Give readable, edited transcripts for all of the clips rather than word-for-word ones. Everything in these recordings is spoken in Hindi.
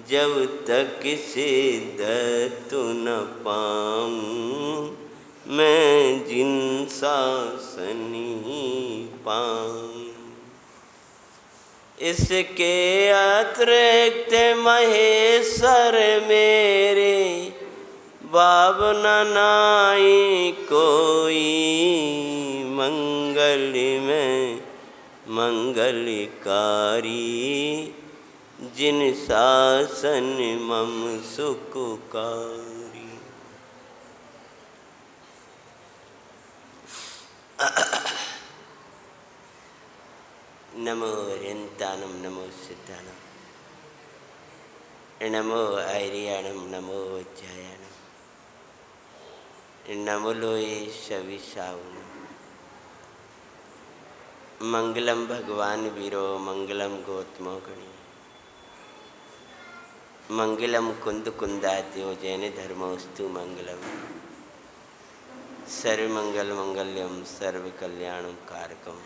जब तक सिद्धत न पाऊं मैं जिन शासनी पाऊं। इसके अतिरिक्त महेश्वर मेरे भावना नाई कोई, मंगल में मंगलकारी जिन शासन मम सुखकारी। नमो हरियंतानम नमो सिद्धानम नमो आर्याणम नमो जयानम नमो लोये सविसावनम। मंगलम भगवान वीरो मंगलम गौतमो गणी, मंगलम कुंद कुंदात्यो जैन धर्मोस्तु मंगलम। सर्वमंगल मंगल्यम सर्व कल्याणम कारकम,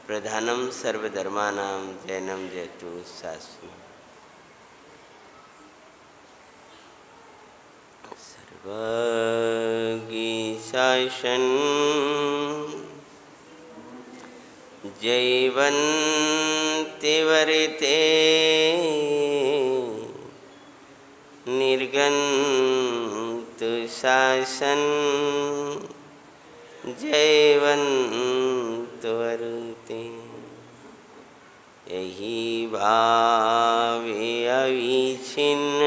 प्रधानम सर्वधर्मानां जैनम जयतु शास्त्रम। सर्वगीशासन जैवन्ति वरिते निर्गन्तु शासन जैवन्तु वरुते। यही भावे अविच्छिन्न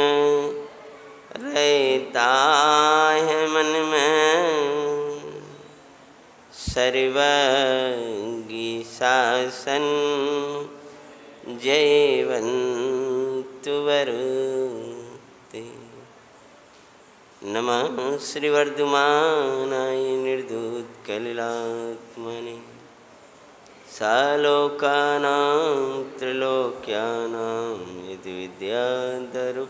रहता है मन में, सर्वज्ञ शासन जयवन्तु वरुते। नमः श्री वर्धमानाय निर्धूत कलिलात्मने, सालोकानां त्रिलोक्यानां यदि विद्यादर्पणाय।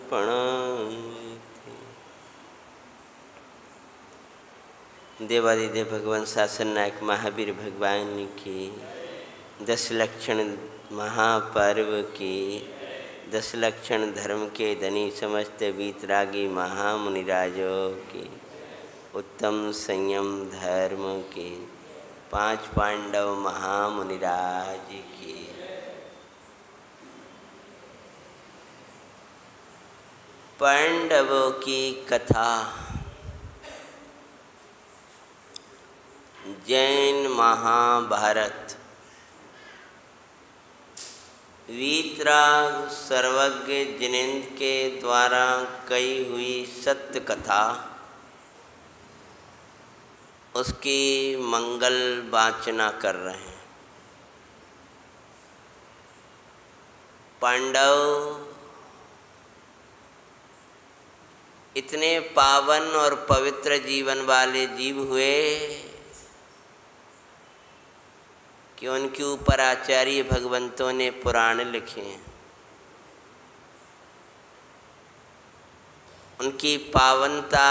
देवादिदेव भगवान शासन नायक महावीर भगवान की 10 लक्षण महापर्व की 10 लक्षण धर्म के धनी समस्त वीतरागी महामुनिराजों की उत्तम संयम धर्म के 5 पांडव महामुनिराज की पांडवों की कथा। जैन महाभारत वीतराग सर्वज्ञ जिनेन्द्र के द्वारा कही हुई सत्य कथा, उसकी मंगल वाचना कर रहे हैं। पांडव इतने पावन और पवित्र जीवन वाले जीव हुए कि उनके ऊपर आचार्य भगवंतों ने पुराण लिखे हैं। उनकी पावनता,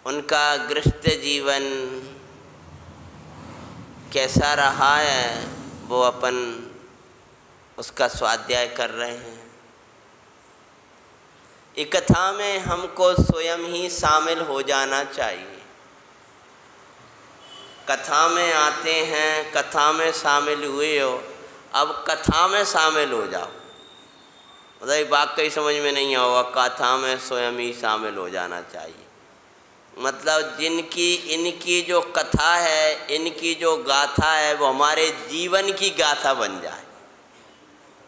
उनका गृहस्थ जीवन कैसा रहा है वो अपन उसका स्वाध्याय कर रहे हैं। इस कथा में हमको स्वयं ही शामिल हो जाना चाहिए। कथा में आते हैं, कथा में शामिल हुए हो, अब कथा में शामिल हो जाओ। मतलब बात कहीं समझ में नहीं होगा, कथा में स्वयं ही शामिल हो जाना चाहिए। मतलब जिनकी इनकी जो कथा है, इनकी जो गाथा है, वो हमारे जीवन की गाथा बन जाए।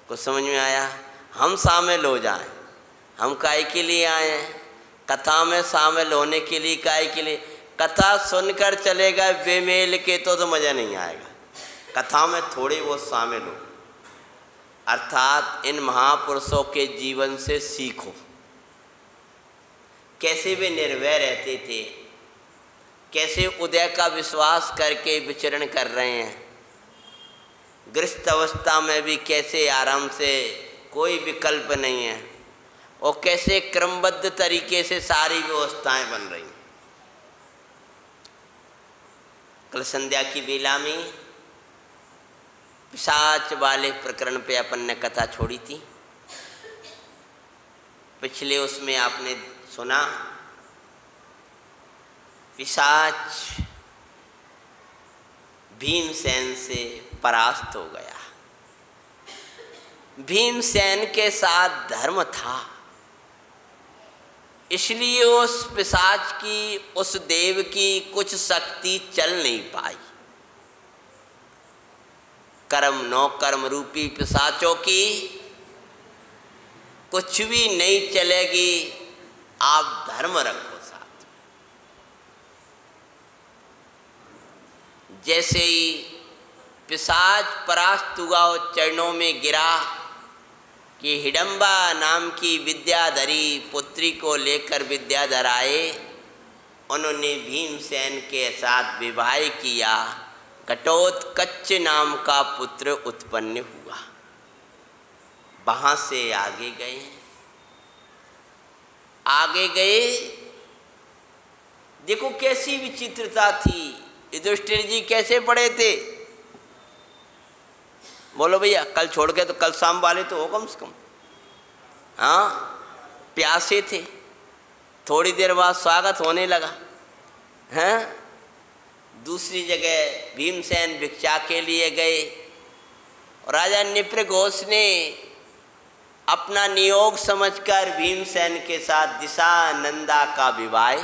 कुछ समझ में आया? हम शामिल हो जाएं। हम काहे के लिए आए हैं? कथा में शामिल होने के लिए। काहे के लिए? कथा सुनकर चलेगा बेमेल के तो मज़ा नहीं आएगा। कथा में थोड़ी बहुत शामिल हो, अर्थात इन महापुरुषों के जीवन से सीखो। कैसे वे निर्भय रहते थे, कैसे उदय का विश्वास करके विचरण कर रहे हैं, गृहस्थ अवस्था में भी कैसे आराम से, कोई विकल्प नहीं है, और कैसे क्रमबद्ध तरीके से सारी व्यवस्थाएं बन रही। कल संध्या की बेला में पिशाच वाले प्रकरण पे अपन ने कथा छोड़ी थी। पिछले उसमें आपने सुना पिशाच भीमसेन से परास्त हो गया। भीमसेन के साथ धर्म था, इसलिए उस पिशाच की, उस देव की कुछ शक्ति चल नहीं पाई। कर्म नो कर्म रूपी पिशाचों की कुछ भी नहीं चलेगी, आप धर्म रखो साथ। जैसे ही पिशाच परास्त हुआ और चरणों में गिरा कि हिडम्बा नाम की विद्याधरी पुत्री को लेकर विद्याधर आए, उन्होंने भीमसेन के साथ विवाह किया। घटोत्कच नाम का पुत्र उत्पन्न हुआ। वहाँ से आगे गए। देखो कैसी विचित्रता थी। युधिष्ठिर जी कैसे पढ़े थे? बोलो भैया, कल छोड़ के तो कल शाम वाले तो हो कम से कम। हाँ, प्यासे थे। थोड़ी देर बाद स्वागत होने लगा। हैं? दूसरी जगह भीमसेन भिक्षा के लिए गए। राजा नृपघोष ने अपना नियोग समझकर भीमसेन के साथ दिशा नंदा का विवाह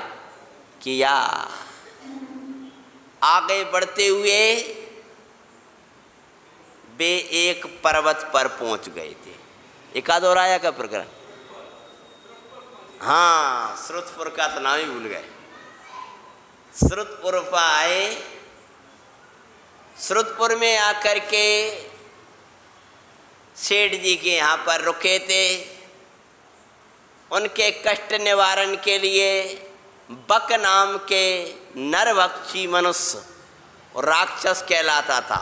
किया। आगे बढ़ते हुए वे एक पर्वत पर पहुंच गए थे। एकाद और आया का प्रकरण? हाँ, श्रुतपुर का तो नाम ही भूल गए। श्रुतपुर पर आए। श्रुतपुर में आकर के सेठ जी के यहाँ पर रुके थे। उनके कष्ट निवारण के लिए बक नाम के नरभक्षी मनुष्य, राक्षस कहलाता था,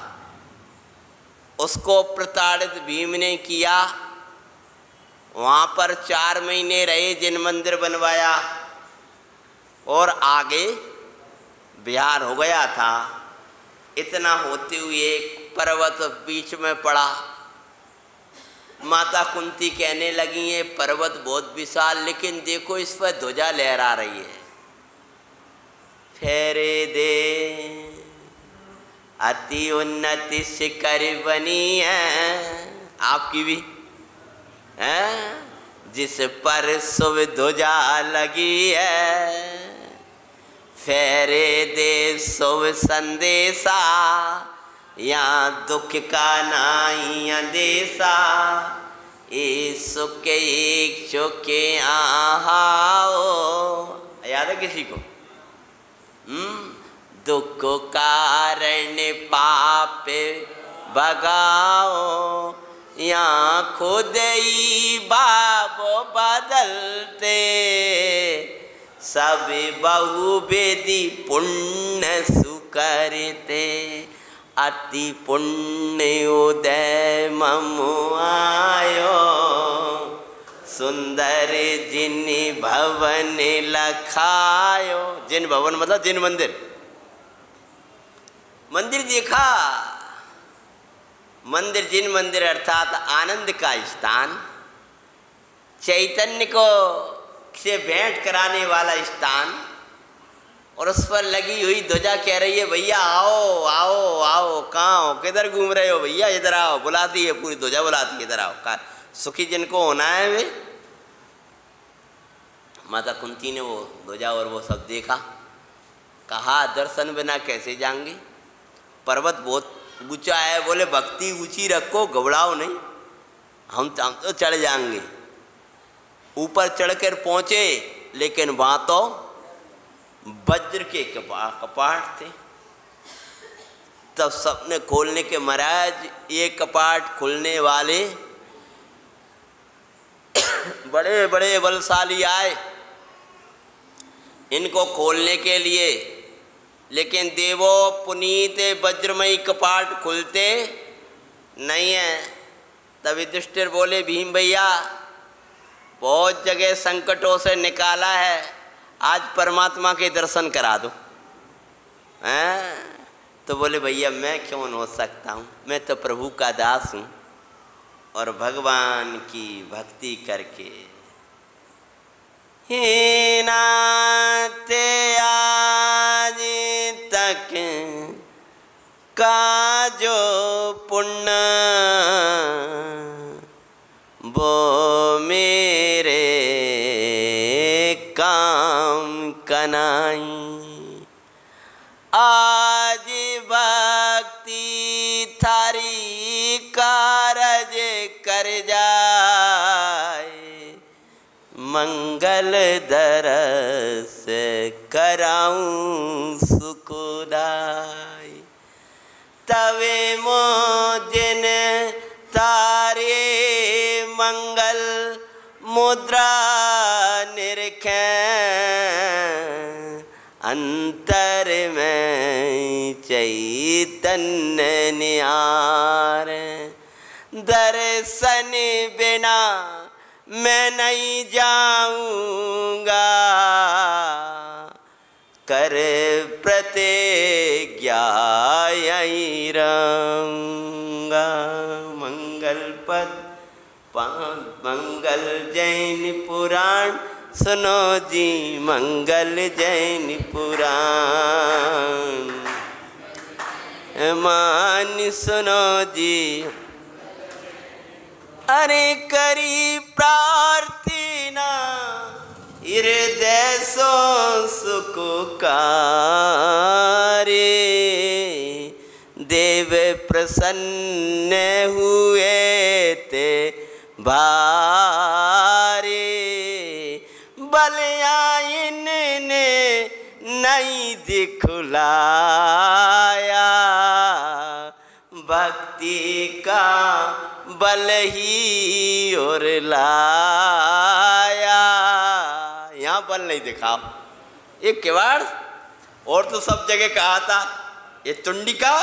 उसको प्रताड़ित भीम ने किया। वहाँ पर 4 महीने रहे, जिन मंदिर बनवाया और आगे बिहार हो गया था। इतना होते हुए एक पर्वत बीच में पड़ा। माता कुंती कहने लगी है पर्वत बहुत विशाल, लेकिन देखो इस पर ध्वजा लहरा रही है। फेरे दे अति उन्नति शिखर बनी है, आपकी भी है, जिस पर शुभ ध्वजा लगी है। फेरे दे शुभ संदेशा, यहाँ दुख का नाई अंदेशा। ए सुख एक सुख आओ, याद है किसी को? दुख कारण पाप भगाओ, यहाँ खुद ही बाबो बदलते। सब बहु वेदी पुण्य सुकरते, अति पुण्य उदय ममु आयो। सुंदर जिन भवन लखायो। जिन भवन मतलब जिन मंदिर। मंदिर देखा, मंदिर जिन मंदिर अर्थात आनंद का स्थान, चैतन्य को से भेंट कराने वाला स्थान। और उस पर लगी हुई ध्वजा कह रही है भैया आओ आओ आओ। कहाँ हो, किधर घूम रहे हो भैया, इधर आओ। बुलाती है, पूरी ध्वजा बुलाती है, इधर आओ। सुखी जिनको होना है वे। माता कुंती ने वो ध्वजा और वो सब देखा, कहा दर्शन बिना कैसे जाएंगे, पर्वत बहुत ऊंचा है। बोले भक्ति ऊंची रखो, घबराओ नहीं, हम तो चढ़ जाएंगे। ऊपर चढ़कर पहुंचे, लेकिन वहाँ तो वज्र के कपाट थे। तब सबने खोलने के, महाराज ये कपाट खुलने वाले बड़े बड़े बलशाली आए इनको खोलने के लिए, लेकिन देवो पुनीत वज्रमयी कपाट खुलते नहीं है। तब युधिष्ठिर बोले भीम भैया बहुत जगह संकटों से निकाला है, आज परमात्मा के दर्शन करा दो। हैं? तो बोले भैया मैं क्यों न हो सकता हूँ, मैं तो प्रभु का दास हूँ और भगवान की भक्ति करके हे नाते आज तक का जो पुण्य वो मेरे काम कनाई। आज भक्ति थारी कारज कर जाए, मंगल दरस कराऊं सुखदाई। तवे मोजिन तारे मंगल मुद्रा निरखें, अंतर में चैतन्य निहार। दर्शन बिना मैं नहीं जाऊंगा, कर प्रतिज्ञा यहीं रहूंगा। मंगल पद मंगल जैन पुराण सुनो जी, मंगल जैन पुराण मान सुनो जी। अरे करी प्रार्थना हृदय सो सुख कारे, देव प्रसन्न हुए ते भारे। बलियाइन ने नहीं दिखलाया, भक्ति का बल ही और लाया। यहाँ बल नहीं दिखा, ये किवाड़ और तो सब जगह कहा था, ये चुंडिका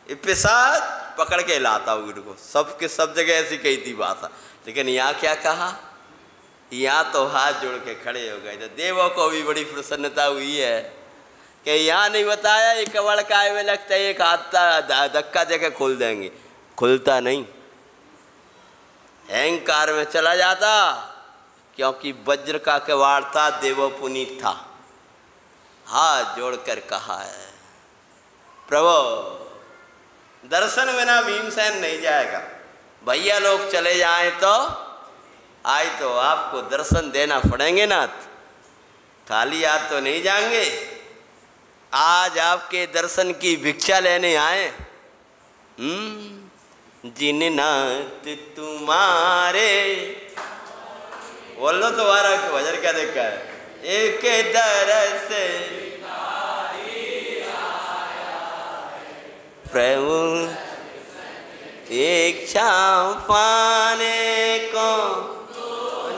ये पिशाच पकड़ के लाता हूँ इनको, सबके सब जगह ऐसी कही थी बात। लेकिन यहाँ क्या कहा, यहाँ तो हाथ जोड़ के खड़े हो गए। तो देवों को भी बड़ी प्रसन्नता हुई है कि यहाँ नहीं बताया ये कवड़ काय में लगता है, एक हाथ धक्का देकर खोल देंगे, खुलता नहीं, अहंकार में चला जाता। क्योंकि वज्र का किवाड़ था, देवो पुनीत था। हाथ जोड़कर कहा है प्रभु दर्शन बिना भीमसेन नहीं जाएगा, भैया लोग चले जाएं तो आज तो आपको दर्शन देना पड़ेंगे ना, खाली हाथ तो नहीं जाएंगे। आज आपके दर्शन की भिक्षा लेने आए। जिन नाथ तुम्हारे बोलो तुम्हारा वजर क्या देखा है, एक दरस प्रभु इच्छा पाने को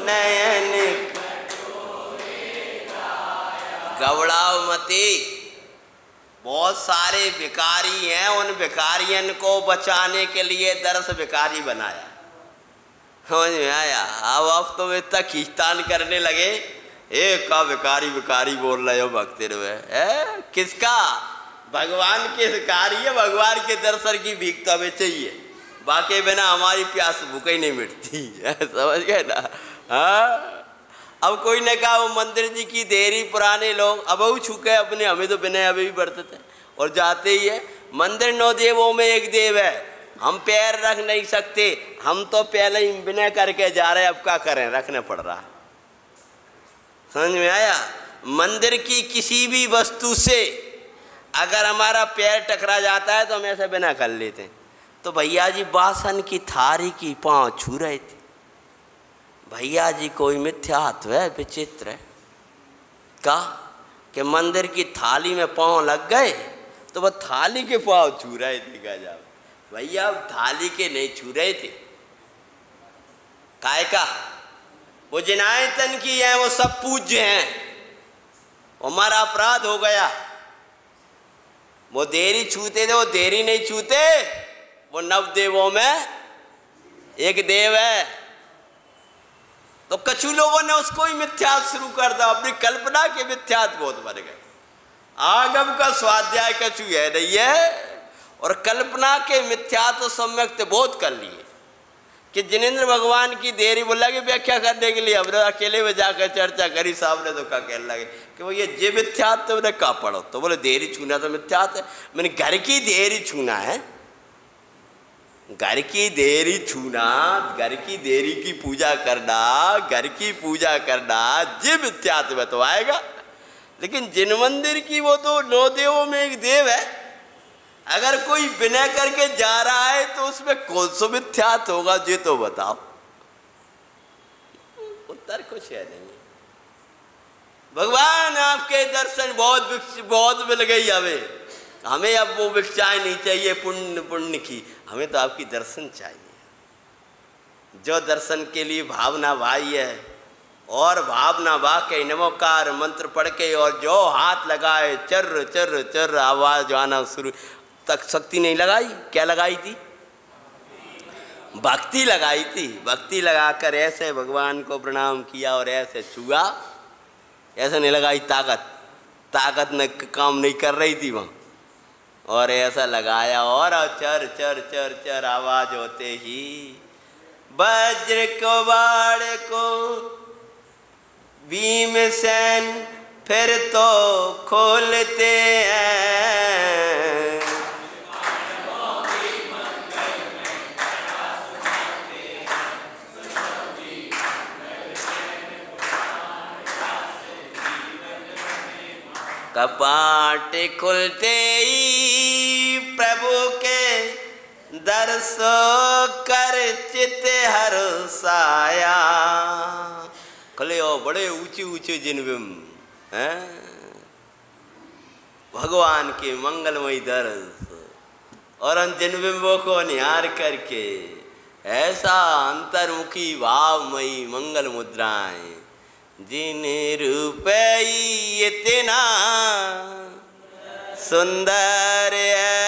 नयन घबराओ मती। बहुत सारे भिखारी हैं, उन भिखारियन को बचाने के लिए दरस भिखारी बनाया। समझ में आया? अब तो इतना खींचतान करने लगे, एक का भिखारी भिखारी बोल रहे हो भक्ति है किसका? भगवान के भिखारी है, भगवान के दर्शन की भीख तो हमें चाहिए, बाकी बिना हमारी प्यास भूख ही नहीं मिटती। समझ गए ना? हाँ, अब कोई ने कहा वो मंदिर जी की देरी पुराने लोग अब वो छुके अपने, हमें तो बिना अभी भी बढ़ते थे और जाते ही है। मंदिर 9 देवों में एक देव है, हम पैर रख नहीं सकते, हम तो पहले ही बिना करके जा रहे, अब क्या करें, रखने पड़ रहा। समझ में आया? मंदिर की किसी भी वस्तु से अगर हमारा पैर टकरा जाता है तो हम ऐसे बिना कर लेते हैं। तो भैया जी बासन की थारी की पाँव छू रहे थे। भैया जी कोई मिथ्यात्व है, विचित्र है का कि मंदिर की थाली में पाँव लग गए तो वह थाली के पाँव छू रहे थे। क्या जाओ भैया, थाली के नहीं छू रहे थे। काय का वो जिनायतन की है, वो सब पूज्य हैं, हमारा अपराध हो गया। वो देरी छूते थे, वो देरी नहीं छूते, वो 9 देवों में एक देव है। तो कछु लोगों ने उसको ही मिथ्यात शुरू कर दिया, अपनी कल्पना के मिथ्यात बहुत बन गए। आगम का स्वाध्याय कछु है नहीं है। और कल्पना के मिथ्यात्व सम्यक बोध कर लिए कि जिनेंद्र भगवान की देरी बोला कि व्याख्या करने के लिए हमने अकेले में जाकर चर्चा करी, साहब ने तो क्या कहने लगे कि वो ये मिथ्यात्व ने कहा पढ़ो, तो बोले देरी छूना तो मिथ्यात्व है। मैंने घर की देरी छूना है, घर की देरी छूना, घर की देरी की पूजा करना, घर की पूजा करना ये मिथ्यात्व में तो आएगा। लेकिन जिन मंदिर की वो तो 9 देवों में एक देव है, अगर कोई विनय करके जा रहा है तो उसमें कौन सा मिथ्यात्व होगा ये तो बताओ। उत्तर कुछ है नहीं। भगवान आपके दर्शन बहुत मिल गई हमें अब वो भिक्षाएं नहीं चाहिए पुण्य की, हमें तो आपकी दर्शन चाहिए। जो दर्शन के लिए भावना भाई है और भावना बा के नमोकार मंत्र पढ़ के और जो हाथ लगाए चर्र चर्र चर्र आवाज आना शुरू तक शक्ति नहीं लगाई, क्या लगाई थी? भक्ति लगाई थी। भक्ति लगाकर ऐसे भगवान को प्रणाम किया और ऐसे छुआ, ऐसे नहीं लगाई ताकत न काम नहीं कर रही थी वहाँ, और ऐसा लगाया और चर चर चर चर आवाज होते ही वज्र को बाण को भीमसेन फिर तो खोलते हैं। कपाट खुलते ही प्रभु के दर्शो कर चित हर्षाया। खुले और बड़े ऊंचे ऊंचे जिनबिम हैं भगवान के मंगलमयी दर्श, और उन जिनबिंबों को निहार करके ऐसा अंतर्मुखी भावमयी मंगल मुद्राएं, जिन रूप इतना सुंदर है,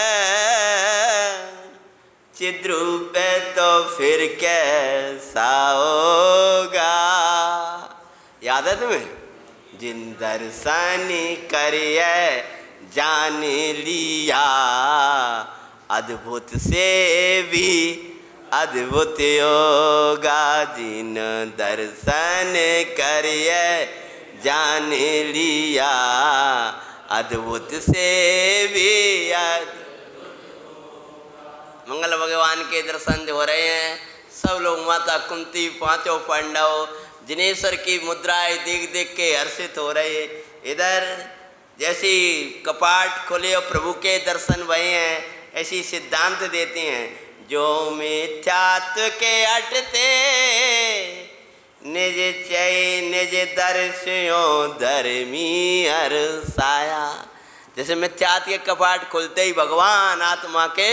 चिद्रूप तो फिर कैसा होगा। याद है तुम्हें? जिन दर्शन करिए जान लिया, अद्भुत से भी अद्भुत होगा। जिन दर्शन करिए जान लिया, अद्भुत से भी मंगल भगवान के दर्शन हो रहे हैं। सब लोग माता कुंती, पांचों पांडव जिनेश्वर की मुद्राएं देख देख के हर्षित हो रहे। इधर जैसी कपाट खोले और प्रभु के दर्शन भये हैं, ऐसी सिद्धांत देते हैं जो मिथ्यात्व के हटते निज चय निज दर्शयों धर्मी हर्षाया। जैसे मिथ्यात्व के कपाट खुलते ही भगवान आत्मा के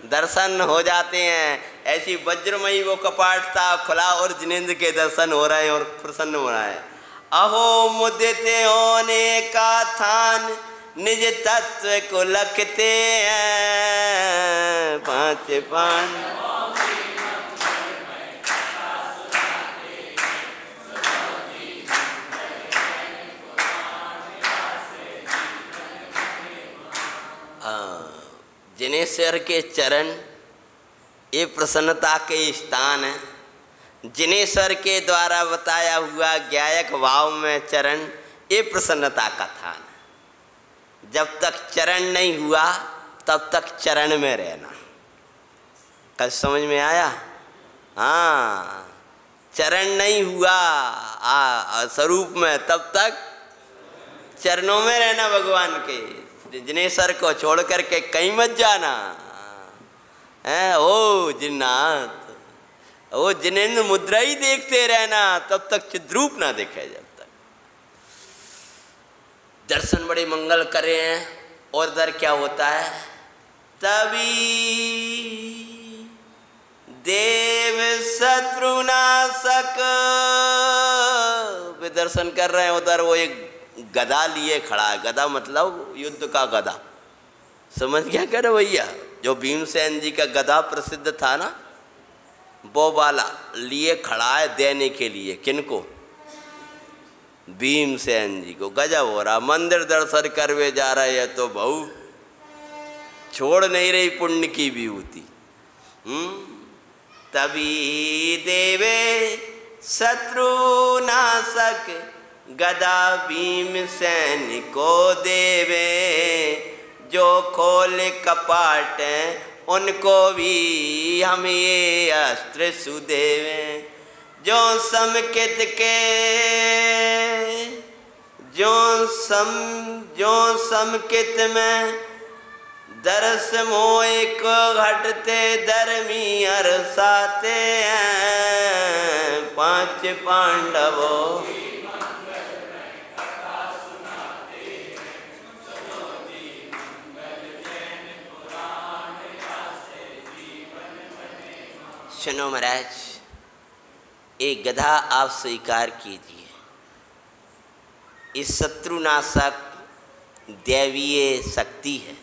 दर्शन हो जाते हैं, ऐसी वज्रमयी वो कपाट था खुला और जिनेंद्र के दर्शन हो रहे हैं और प्रसन्न हो रहा है। अहो मुदिते होने का थान निज तत्व को लखते हैं। पांच पान जिनेश्वर के चरण ये प्रसन्नता के स्थान है। जिनेश्वर के द्वारा बताया हुआ ज्ञायक भाव में चरण ये प्रसन्नता का स्थान है। जब तक चरण नहीं हुआ तब तक चरण में रहना। कल समझ में आया? हाँ, चरण नहीं हुआ स्वरूप में तब तक चरणों में रहना भगवान के। जिनेश्वर को छोड़ करके कहीं मत जाना है। ओ जिन्नाथ, ओ जिनेंद्र मुद्रा ही देखते रहना तब तक चिद्रूप ना दिखे। जब तक दर्शन बड़े मंगल करे हैं और दर क्या होता है? तभी देव शत्रुनाशक वे दर्शन कर रहे हैं। उधर वो एक गदा लिए खड़ा है। गदा मतलब युद्ध का गदा, समझ गया क्या भैया? जो भीमसेन जी का गदा प्रसिद्ध था ना, वो वाला लिए खड़ा है देने के लिए। किनको? भीमसेन जी को गजब हो रहा, मंदिर दर्शन करवे जा रहे हैं तो बहू छोड़ नहीं रही पुण्य की विभूति। तभी देवे शत्रु नाशक गदा भीमसेन को देवे, जो खोल कपाट उनको भी हम ये अस्त्र सुदेवे। जो समकित के जो समकित में दरस मोह को घटते धर्मी अरसाते हैं। 5 पांडवों सुनो महाराज, एक गधा आप स्वीकार कीजिए, इस शत्रुनाशक दैवीय शक्ति है,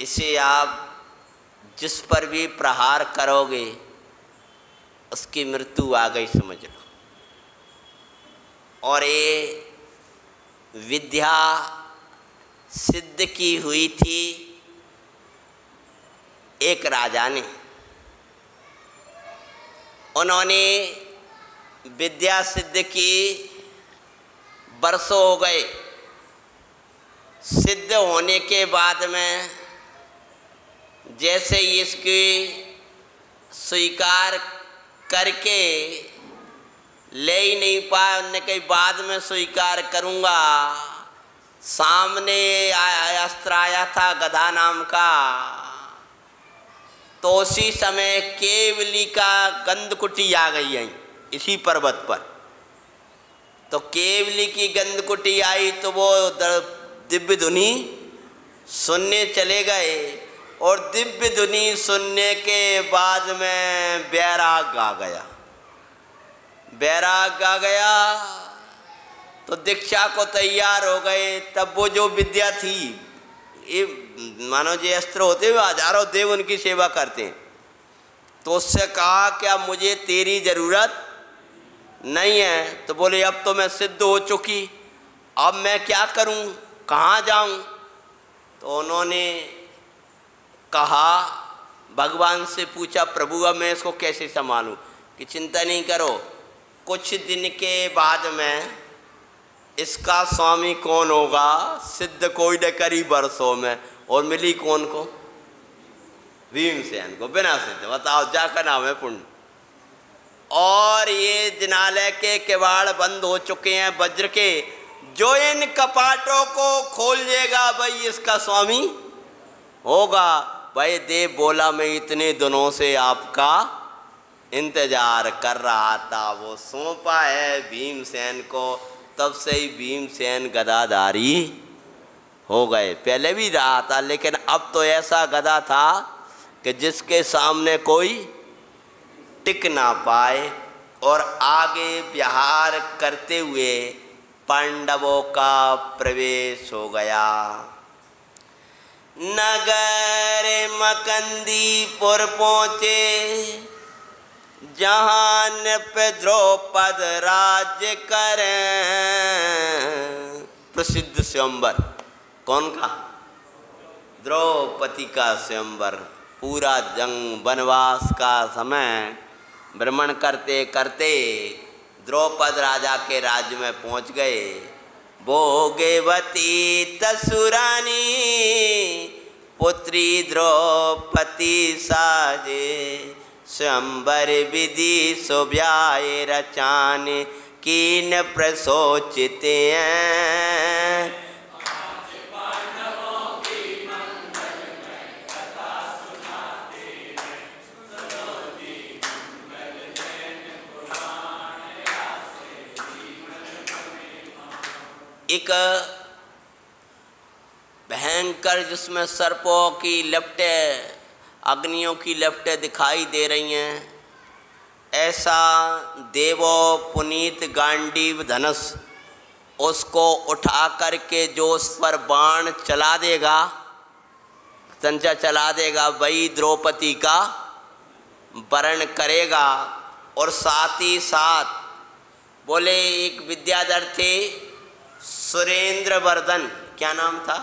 इसे आप जिस पर भी प्रहार करोगे उसकी मृत्यु आ गई समझ लो। और ये विद्या सिद्ध की हुई थी एक राजा ने, उन्होंने विद्या सिद्ध की, बरसों हो गए। सिद्ध होने के बाद में जैसे इसकी स्वीकार करके ले ही नहीं पाया, उन्होंने कही बाद में स्वीकार करूँगा। सामने अस्त्र आया था गधा नाम का, तो उसी समय केवली का गंधकुटी आ गई है इसी पर्वत पर। तो केवली की गंधकुटी आई तो वो दिव्य धुनी सुनने चले गए, और दिव्य धुनी सुनने के बाद में बैराग आ गया। बैराग आ गया तो दीक्षा को तैयार हो गए। तब वो जो विद्या थी, ये मानो जो अस्त्र होते हुए हजारों देव उनकी सेवा करते हैं, तो उससे कहा क्या मुझे तेरी ज़रूरत नहीं है। तो बोले अब तो मैं सिद्ध हो चुकी, अब मैं क्या करूं, कहाँ जाऊं। तो उन्होंने कहा, भगवान से पूछा, प्रभु अब मैं इसको कैसे संभालूं। कि चिंता नहीं करो, कुछ दिन के बाद में इसका स्वामी कौन होगा, सिद्ध कोई न करी वर्षों में। और मिली कौन को, भीमसेन को, बिना सिद्ध। बताओ जाकर नाम है पुण्य। और ये जिनालय के किवाड़ बंद हो चुके हैं वज्र के, जो इन कपाटों को खोल देगा भाई इसका स्वामी होगा। भाई देव बोला मैं इतने दिनों से आपका इंतजार कर रहा था, वो सौंपा है भीमसेन को। तब से ही भीमसेन गदाधारी हो गए। पहले भी रहा था, लेकिन अब तो ऐसा गदा था कि जिसके सामने कोई टिक ना पाए। और आगे विहार करते हुए पांडवों का प्रवेश हो गया। नगर मकंदीपुर पहुँचे, जहाँ पे द्रौपद राज्य करें। प्रसिद्ध स्वयंवर कौन का, द्रौपदी का स्वयंवर। पूरा जंग वनवास का समय भ्रमण करते करते द्रौपद राजा के राज्य में पहुंच गए। भोगवती तसुरानी पुत्री द्रौपदी साजे, स्वयंवर विधि शोभ्याए रचान कीन प्रसोचित हैं। एक भयंकर जिसमें सर्पों की लपटें, अग्नियों की लपटें दिखाई दे रही हैं, ऐसा देवो पुनीत गांडीव धनुष उसको उठा करके जो उस पर बाण चला देगा, संचा चला देगा, वही द्रौपदी का वरण करेगा। और साथ ही साथ बोले एक विद्याधर थे सुरेंद्र वर्धन, क्या नाम था?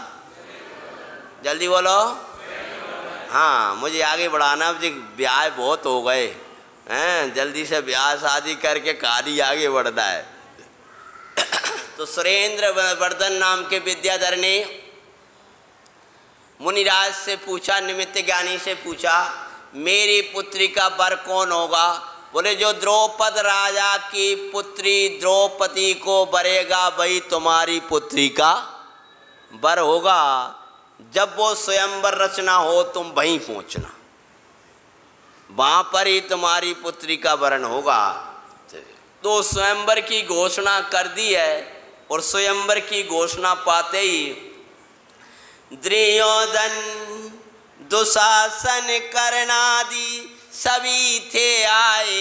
जल्दी बोलो। हाँ, मुझे आगे बढ़ाना, मुझे ब्याह बहुत हो गए हैं, जल्दी से ब्याह शादी करके कहानी आगे बढ़ना है। तो सुरेंद्र वर्धन नाम के विद्याधर ने मुनिराज से पूछा, निमित्त ज्ञानी से पूछा, मेरी पुत्री का वर कौन होगा? बोले जो द्रौपद राजा की पुत्री द्रौपदी को वरेगा वही तुम्हारी पुत्री का वर होगा। जब वो स्वयंवर रचना हो तुम वहीं पहुंचना, वहां पर ही तुम्हारी पुत्री का वरण होगा। तो स्वयंवर की घोषणा कर दी है, और स्वयंवर की घोषणा पाते ही दुर्योधन दुशासन कर्णादि सभी थे आए,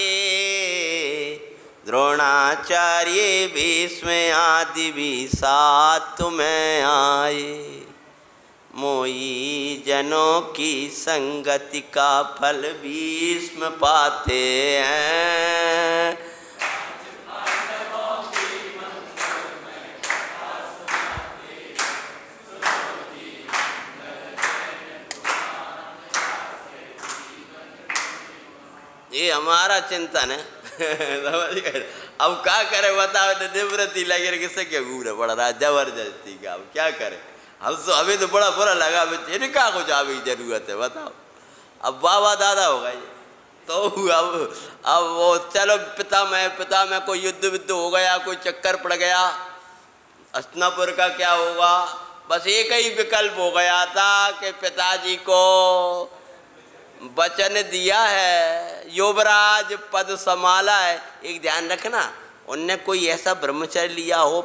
द्रोणाचार्य भीष्म आदि भी साथ में आए। मोई जनों की संगति का फल भीष्म पाते हैं। ये हमारा चिंतन है। अब क्या करे बताओ, निवृत्ति लगे किसे क्या घूरे पड़ रहा है जबरदस्ती का, अब क्या करे। हम तो हमें तो बड़ा बुरा लगा, इनका कुछ अभी जरूरत है बताओ। अब बाबा दादा हो गए तो अब वो चलो पिता में कोई युद्ध विद्ध हो गया, कोई चक्कर पड़ गया, हस्तिनापुर का क्या होगा। बस एक ही विकल्प हो गया था कि पिताजी को वचन दिया है, युवराज पद संभाला है। एक ध्यान रखना, उनने कोई ऐसा ब्रह्मचर्य लिया हो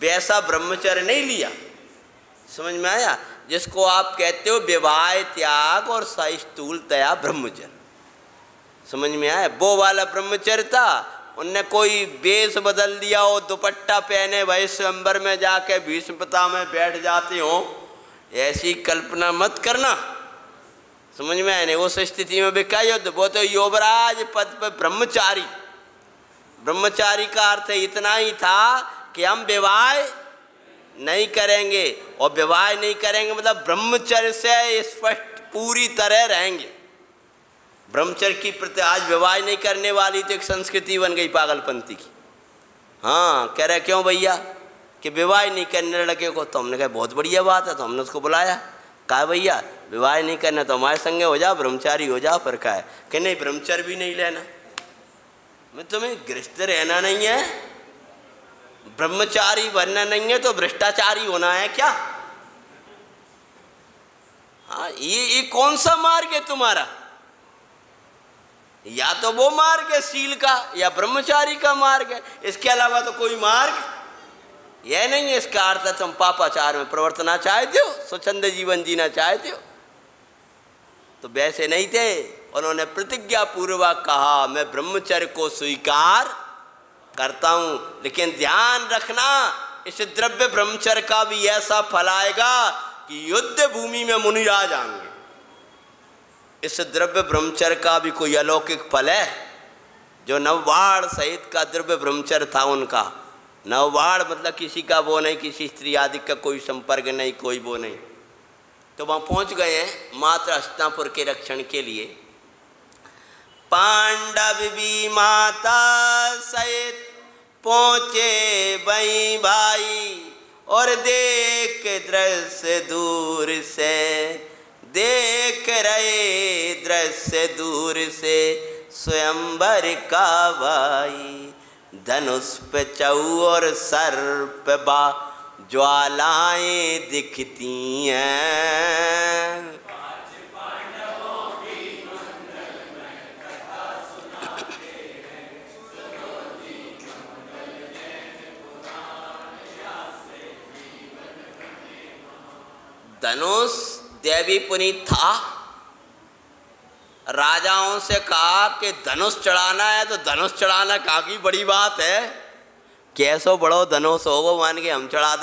वैसा ब्रह्मचर्य नहीं लिया, समझ में आया? जिसको आप कहते हो विवाह त्याग और सस्थूलतया ब्रह्मचर्य, समझ में आया? वो वाला ब्रह्मचर्य था। उनने कोई वेश बदल दिया हो, दुपट्टा पहने भाई स्वयंवर में जाके भीष्म पिता में बैठ जाते हो, ऐसी कल्पना मत करना, समझ में आया? नहीं, उस स्थिति में भी क्या युद्ध, वो तो युवराज पद पर ब्रह्मचारी। ब्रह्मचारी का अर्थ इतना ही था कि हम विवाह नहीं करेंगे, और विवाह नहीं करेंगे मतलब ब्रह्मचर्य से स्पष्ट पूरी तरह रहेंगे। ब्रह्मचर्य की प्रति आज विवाह नहीं करने वाली तो एक संस्कृति बन गई पागलपंथी की। हाँ, कह रहे क्यों भैया कि विवाह नहीं करने लड़के को, तो हमने कहा बहुत बढ़िया बात है, तो हमने उसको बुलाया, कहा भैया विवाह नहीं करना तो हमारे संगे हो जा, ब्रह्मचारी हो जा। पर कहा है कि नहीं ब्रह्मचर्य भी नहीं लेना, मैं तुम्हें गृहस्थ रहना नहीं है, ब्रह्मचारी बनना नहीं है, तो भ्रष्टाचारी होना है क्या? हाँ, ये कौन सा मार्ग है तुम्हारा? या तो वो मार्ग है शील का, या ब्रह्मचारी का मार्ग है, इसके अलावा तो कोई मार्ग यह नहीं है। इसका अर्थ है तुम पापाचार में प्रवर्तना चाहते हो, स्वच्छंद जीवन जीना चाहते हो। तो वैसे नहीं थे, उन्होंने प्रतिज्ञा पूर्वक कहा मैं ब्रह्मचर्य को स्वीकार करता हूँ, लेकिन ध्यान रखना इस द्रव्य ब्रह्मचर्य का भी ऐसा फल आएगा कि युद्ध भूमि में मुनिराज आएंगे। इस द्रव्य ब्रह्मचर्य का भी कोई अलौकिक फल है। जो नववाड़ सहित का द्रव्य ब्रह्मचर्य था उनका, नववाड़ मतलब किसी का वो नहीं, किसी स्त्री आदि का कोई संपर्क नहीं, कोई वो नहीं। तो वहाँ पहुँच गए हैं मात्र हस्तिनापुर के रक्षण के लिए। पांडव भी माता सहित पहुँचे वहीं भाई, और देख दृश्य दूर से, देख रहे दृश्य दूर से स्वयंवर का भाई। धनुष पे चौर सर्प बा ज्वालाएं दिखती हैं। धनुष देवी पुनीत था, राजाओं से कहा कि धनुष चढ़ाना है, तो धनुष चढ़ाना कहाँ की बड़ी बात है, कैसो बड़ो धनुष हो वो मान के हम चढ़ा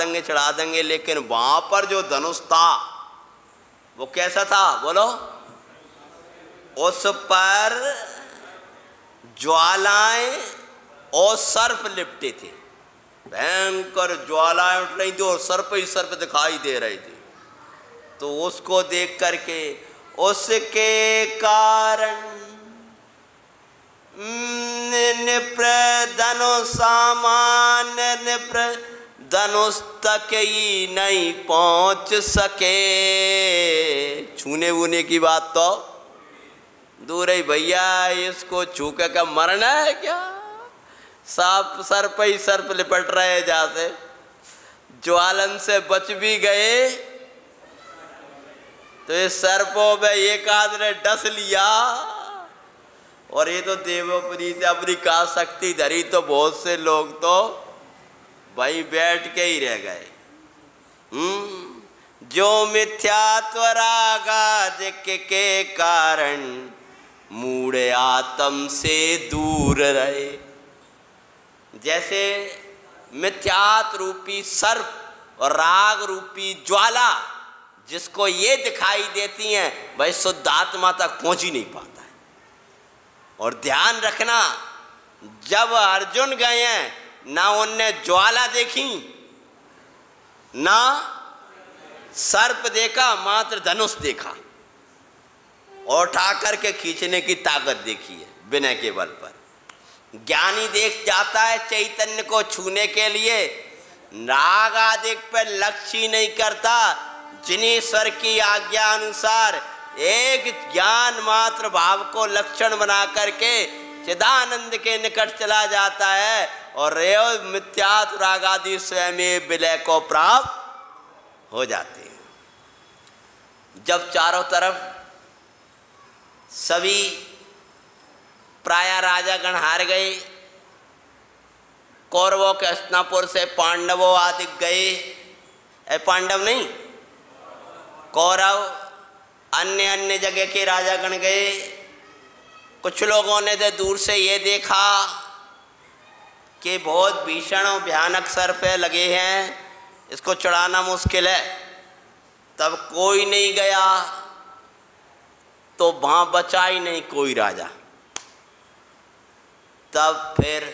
देंगे। लेकिन वहाँ पर जो धनुष था वो कैसा था बोलो? उस पर ज्वालाएं और सर्प लिपटे थे, भयंकर ज्वालाएं उठ रही थी और सर्प ही सर्प दिखाई दे रहे थे। तो उसको देख करके उसके कारण निप्र धनुष सामान्य निप्र धनुष तक ही नहीं पहुंच सके। छूने वूने की बात तो दूर ही भैया, इसको छू के क्या मरना है क्या? सांप सर्प ही सर्प लिपट रहे, जैसे ज्वालन से बच भी गए तो इस सर्पों में एक आध ने डस लिया और ये तो देवोपरी से अपनी का शक्ति धरी तो बहुत से लोग तो भाई बैठ के ही रह गए। जो मिथ्यात्व रागाधिक के कारण मूढ़ आत्म से दूर रहे। जैसे मिथ्यात्व रूपी सर्प और राग रूपी ज्वाला जिसको ये दिखाई देती हैं, भाई शुद्ध आत्मा तक पहुंच ही नहीं पाता है। और ध्यान रखना, जब अर्जुन गए हैं ना उनने ज्वाला देखी ना सर्प देखा, मात्र धनुष देखा और उठा करके खींचने की ताकत देखी है विनय के बल पर। ज्ञानी देख जाता है चैतन्य को छूने के लिए, राग आदि पर लक्ष्य ही नहीं करता, जिनेश्वर की आज्ञा अनुसार एक ज्ञान मात्र भाव को लक्षण बना करके चिदानंद के निकट चला जाता है और रेव मिथ्यात्व राग आदि स्वयं विलय को प्राप्त हो जाते हैं। जब चारों तरफ सभी प्राय राजागण हार गए, कौरवों के हस्तिनापुर से पांडवों आदि गए, पांडव नहीं कौरव अन्य अन्य जगह के राजागण गए। कुछ लोगों ने तो दूर से ये देखा कि बहुत भीषण और भयानक सर्प लगे हैं, इसको चढ़ाना मुश्किल है, तब कोई नहीं गया तो वहाँ बचा ही नहीं कोई राजा। तब फिर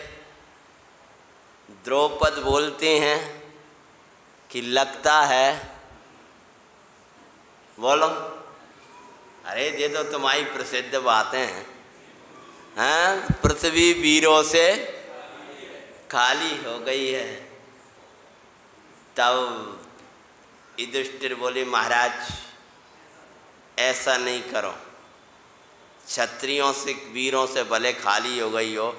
द्रौपद बोलते हैं कि लगता है, बोलो, अरे ये तो तुम्हारी प्रसिद्ध बातें हैं, हाँ, पृथ्वी वीरों से खाली हो गई है। तब युधिष्ठिर बोले, महाराज ऐसा नहीं करो, क्षत्रियों से वीरों से भले खाली हो गई हो,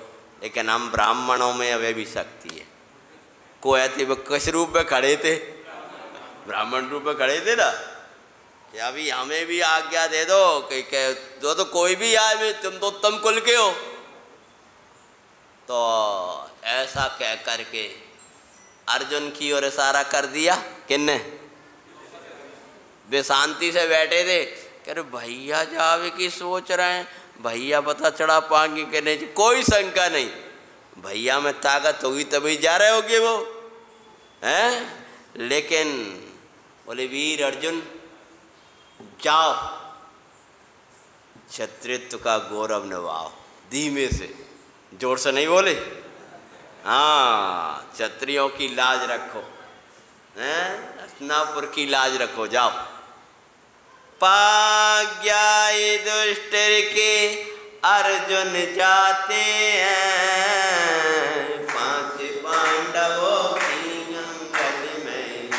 लेकिन हम ब्राह्मणों में अभी भी शक्ति है। कोई थे वो किस रूप में खड़े थे? ब्राह्मण रूप में खड़े थे ना, कि अभी हमें भी आज्ञा दे दो कि जो तो कोई भी आए, तुम तो उत्तम कुल के हो। तो ऐसा कह करके अर्जुन की ओर इशारा कर दिया। किन्ने? वे शांति से बैठे थे, कह रहे भैया जावे की सोच रहे हैं, भैया पता चढ़ा पाएंगे कि नहीं, कोई शंका नहीं, भैया में ताकत होगी तभी जा रहे होगे वो हैं। लेकिन बोले वीर अर्जुन जाओ, क्षत्रित्व का गौरव निभाओ। धीमे से, जोर से नहीं बोले, हाँ, क्षत्रियों की लाज रखो, हैं, हस्तिनापुर की लाज रखो, जाओ। पाज्ञा युधिष्ठिर के अर्जुन जाते हैं, 5 पांडवों की गंगल में।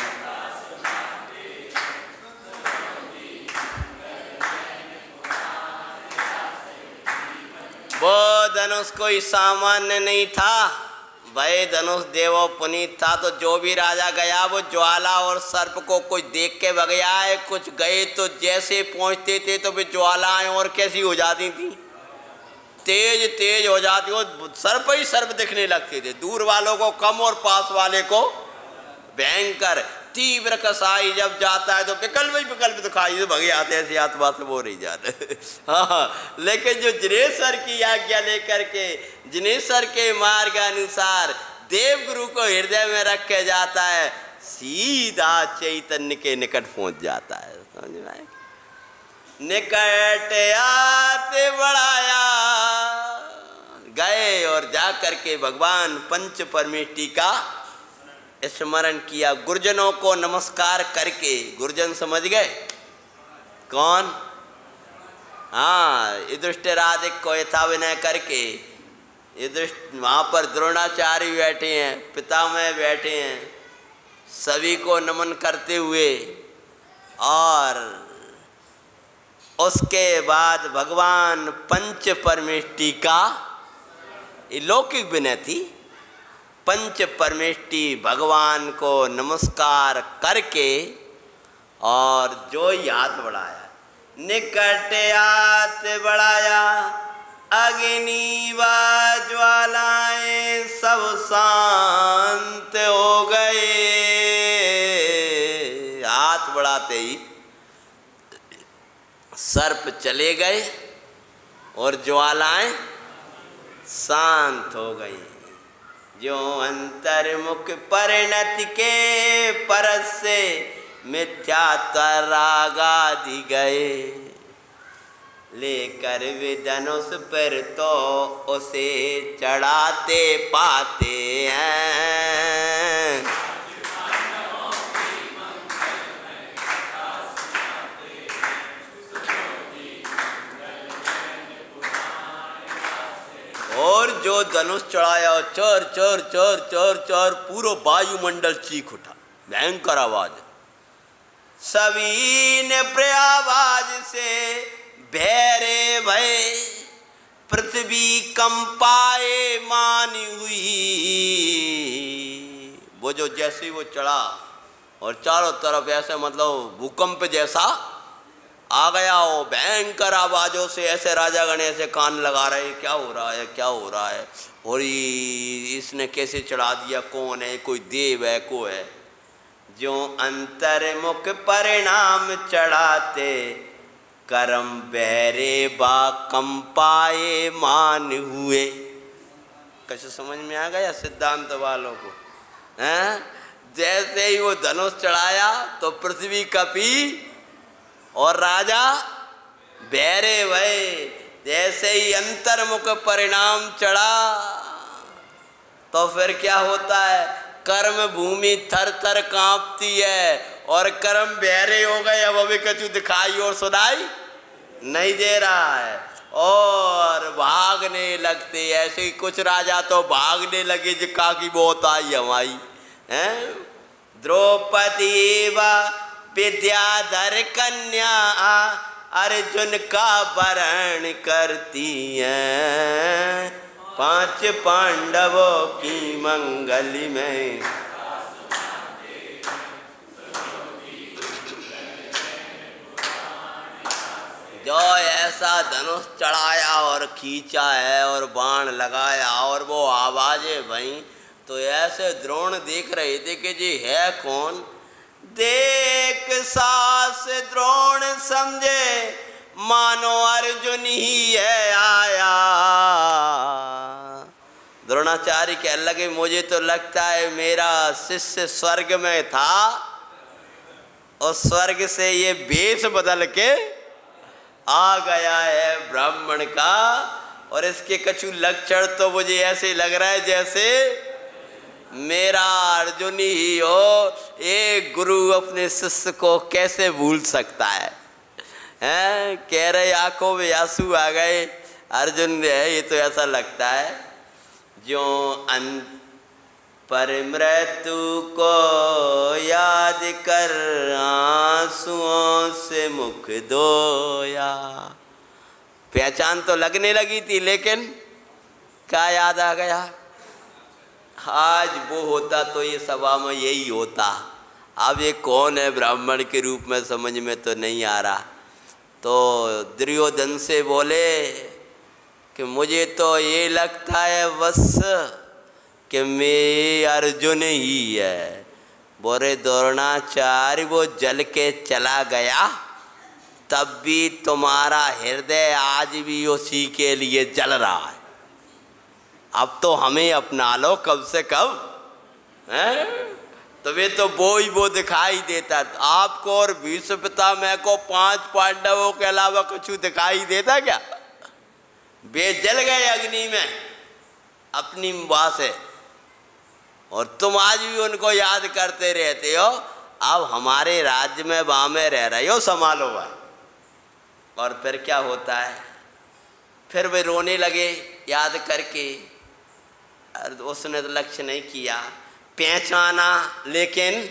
वो धनुष कोई सामान्य नहीं था, वह धनुष देवो पुनीत था। तो जो भी राजा गया वो ज्वाला और सर्प को कुछ देख के भग गया है। कुछ गए तो जैसे पहुंचते थे तो वे ज्वालाएं और कैसी हो जाती थी, तेज तेज हो जाती, वो सर्प ही सर्प दिखने लगते थे, दूर वालों को कम और पास वाले को भयंकर। तीव्र कसाई जब जाता है तो विकल्प दिखाई तो भगे आते, ऐसी आत्मा से वो नहीं जाते। हाँ, लेकिन जो जिनेश्वर की आज्ञा लेकर के, जिनेश्वर के मार्ग अनुसार देव गुरु को हृदय में रख के जाता है, सीधा चैतन्य के निकट पहुंच जाता है। समझ में आए? निकट आते बढ़ाया गए और जा करके भगवान पंच परमेष्टि का स्मरण किया। गुरुजनों को नमस्कार करके, गुरुजन समझ गए कौन? हाँ, युधिष्ठिरादिक को यथा विनय करके, वहाँ पर द्रोणाचार्य बैठे हैं, पितामह बैठे हैं, सभी को नमन करते हुए, और उसके बाद भगवान पंच परमेष्टि का, लौकिक विनय थी, पंच परमेष्टि भगवान को नमस्कार करके और जो ही हाथ बढ़ाया, निकट हाथ बढ़ाया, अग्नि व ज्वालाएं सब शांत हो गए। हाथ बढ़ाते ही सर्प चले गए और ज्वालाएं शांत हो गई। जो अंतर्मुख परिणति के परस से मिथ्या तरागादि गए, लेकर वे धनुष पर तो उसे चढ़ाते पाते हैं। और जो धनुष चढ़ाया, चोर चोर चोर चोर चोर, पूरा वायुमंडल चीख उठा, भयंकर आवाज। सभी ने प्रयावाज से भैरे भय, पृथ्वी कंपाए मानी हुई। वो जो जैसे वो चढ़ा और चारों तरफ ऐसे मतलब भूकंप जैसा आ गया, वो भयंकर आवाजों से ऐसे राजा गण ऐसे कान लगा रहे, क्या हो रहा है, क्या हो रहा है, और इसने कैसे चढ़ा दिया, कौन है, कोई देव है, को है। जो अंतर्मुख परिणाम चढ़ाते, करम बहरे बा कंपाए मान हुए। कैसे समझ में आ गया सिद्धांत वालों को? हैं? जैसे ही वो धनुष चढ़ाया तो पृथ्वी कपी और राजा बहरे भये। जैसे ही अंतर्मुख परिणाम चढ़ा तो फिर क्या होता है, कर्म भूमि थर थर कांपती है और कर्म बहरे हो गए। अब अभी कछु दिखाई और सुनाई नहीं दे रहा है और भागने लगते। ऐसे ही कुछ राजा तो भागने लगे जिका की बहुत आई हमारी हैं। द्रौपदी व विद्याधर कन्या अर्जुन का वरण करती हैं, 5 पांडवों की मंगल में। जो ऐसा धनुष चढ़ाया और खींचा है और बाण लगाया और वो आवाजें भई, तो ऐसे द्रोण देख रहे थे कि जी है कौन। देख सास द्रोण समझे मानो अर्जुन ही है आया। द्रोणाचार्य कहने लगे मुझे तो लगता है मेरा शिष्य स्वर्ग में था और स्वर्ग से ये वेश बदल के आ गया है ब्राह्मण का, और इसके कछु लक्षण तो मुझे ऐसे लग रहा है जैसे मेरा अर्जुन ही हो। एक गुरु अपने शिष्य को कैसे भूल सकता है? हैं? कह रहे आंखों में आंसू आ गए, अर्जुन है ये तो ऐसा लगता है। जो पर मृत्यु को याद कर आंसुओं से मुख धोया। पहचान तो लगने लगी थी लेकिन क्या याद आ गया? आज वो होता तो ये सभा में यही होता। अब ये कौन है ब्राह्मण के रूप में समझ में तो नहीं आ रहा। तो दुर्योधन से बोले कि मुझे तो ये लगता है बस कि मैं अर्जुन ही है। बोरे द्रोणाचार्य वो जल के चला गया तब भी तुम्हारा हृदय आज भी उसी के लिए जल रहा है। अब तो हमें अपना लो कब से कब, हैं? तुम्हें तो वो ही वो दिखाई देता। आपको और भीष्म पितामह को 5 पांडवों के अलावा कुछ दिखाई देता क्या? वे जल गए अग्नि में अपनी माँ से, और तुम आज भी उनको याद करते रहते हो। अब हमारे राज्य में वहाँ में रह रहे हो, संभालो वह। और फिर क्या होता है, फिर वे रोने लगे याद करके। उसने तो लक्ष्य नहीं किया, पहचाना लेकिन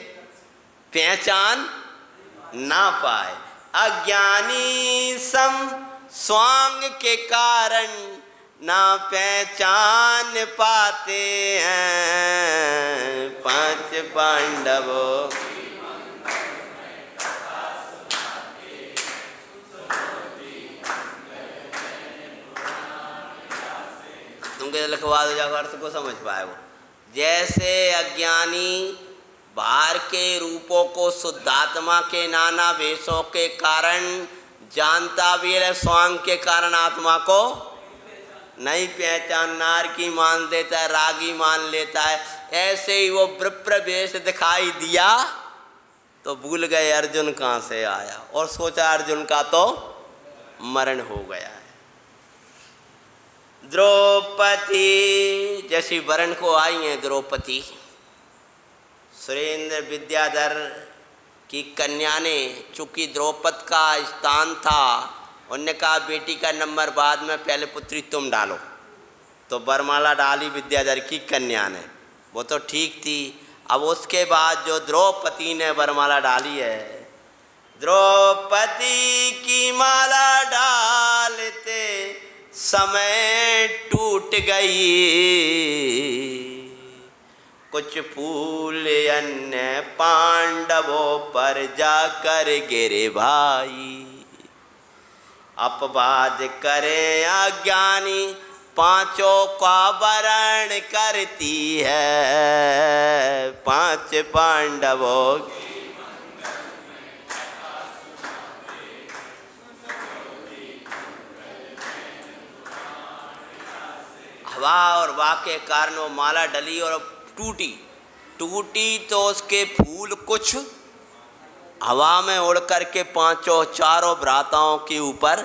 पहचान ना पाए। अज्ञानी सम स्वांग के कारण ना पहचान पाते हैं पांच पांडवों। तुमके लिखवा दो जाकर अर्थ को समझ पाए वो। जैसे अज्ञानी बाहर के रूपों को शुद्धात्मा के नाना वेशों के कारण जानता भी है, स्वांग के कारण आत्मा को नहीं पहचान, नारकी मान देता है, रागी मान लेता है। ऐसे ही वो विप्र वेश दिखाई दिया तो भूल गए अर्जुन कहाँ से आया, और सोचा अर्जुन का तो मरण हो गया है। द्रौपदी जैसी वरण को आई हैं द्रौपदी, सुरेंद्र विद्याधर की कन्या ने, चूंकि द्रौपद का स्थान था, उनने कहा बेटी का नंबर बाद में, पहले पुत्री तुम डालो। तो वरमाला डाली विद्याधर की कन्या ने, वो तो ठीक थी। अब उसके बाद जो द्रौपदी ने वरमाला डाली है, द्रौपदी की माला डालते समय टूट गई, कुछ फूल अन्य पांडवों पर जाकर गिरे भाई। अपवाद करे अज्ञानी पांचों का वरण करती है पांच पांडवों। हवा और वाह के कारण वो माला डली और टूटी तो उसके फूल कुछ हवा में उड़ करके पांचों चारों भ्राताओं के ऊपर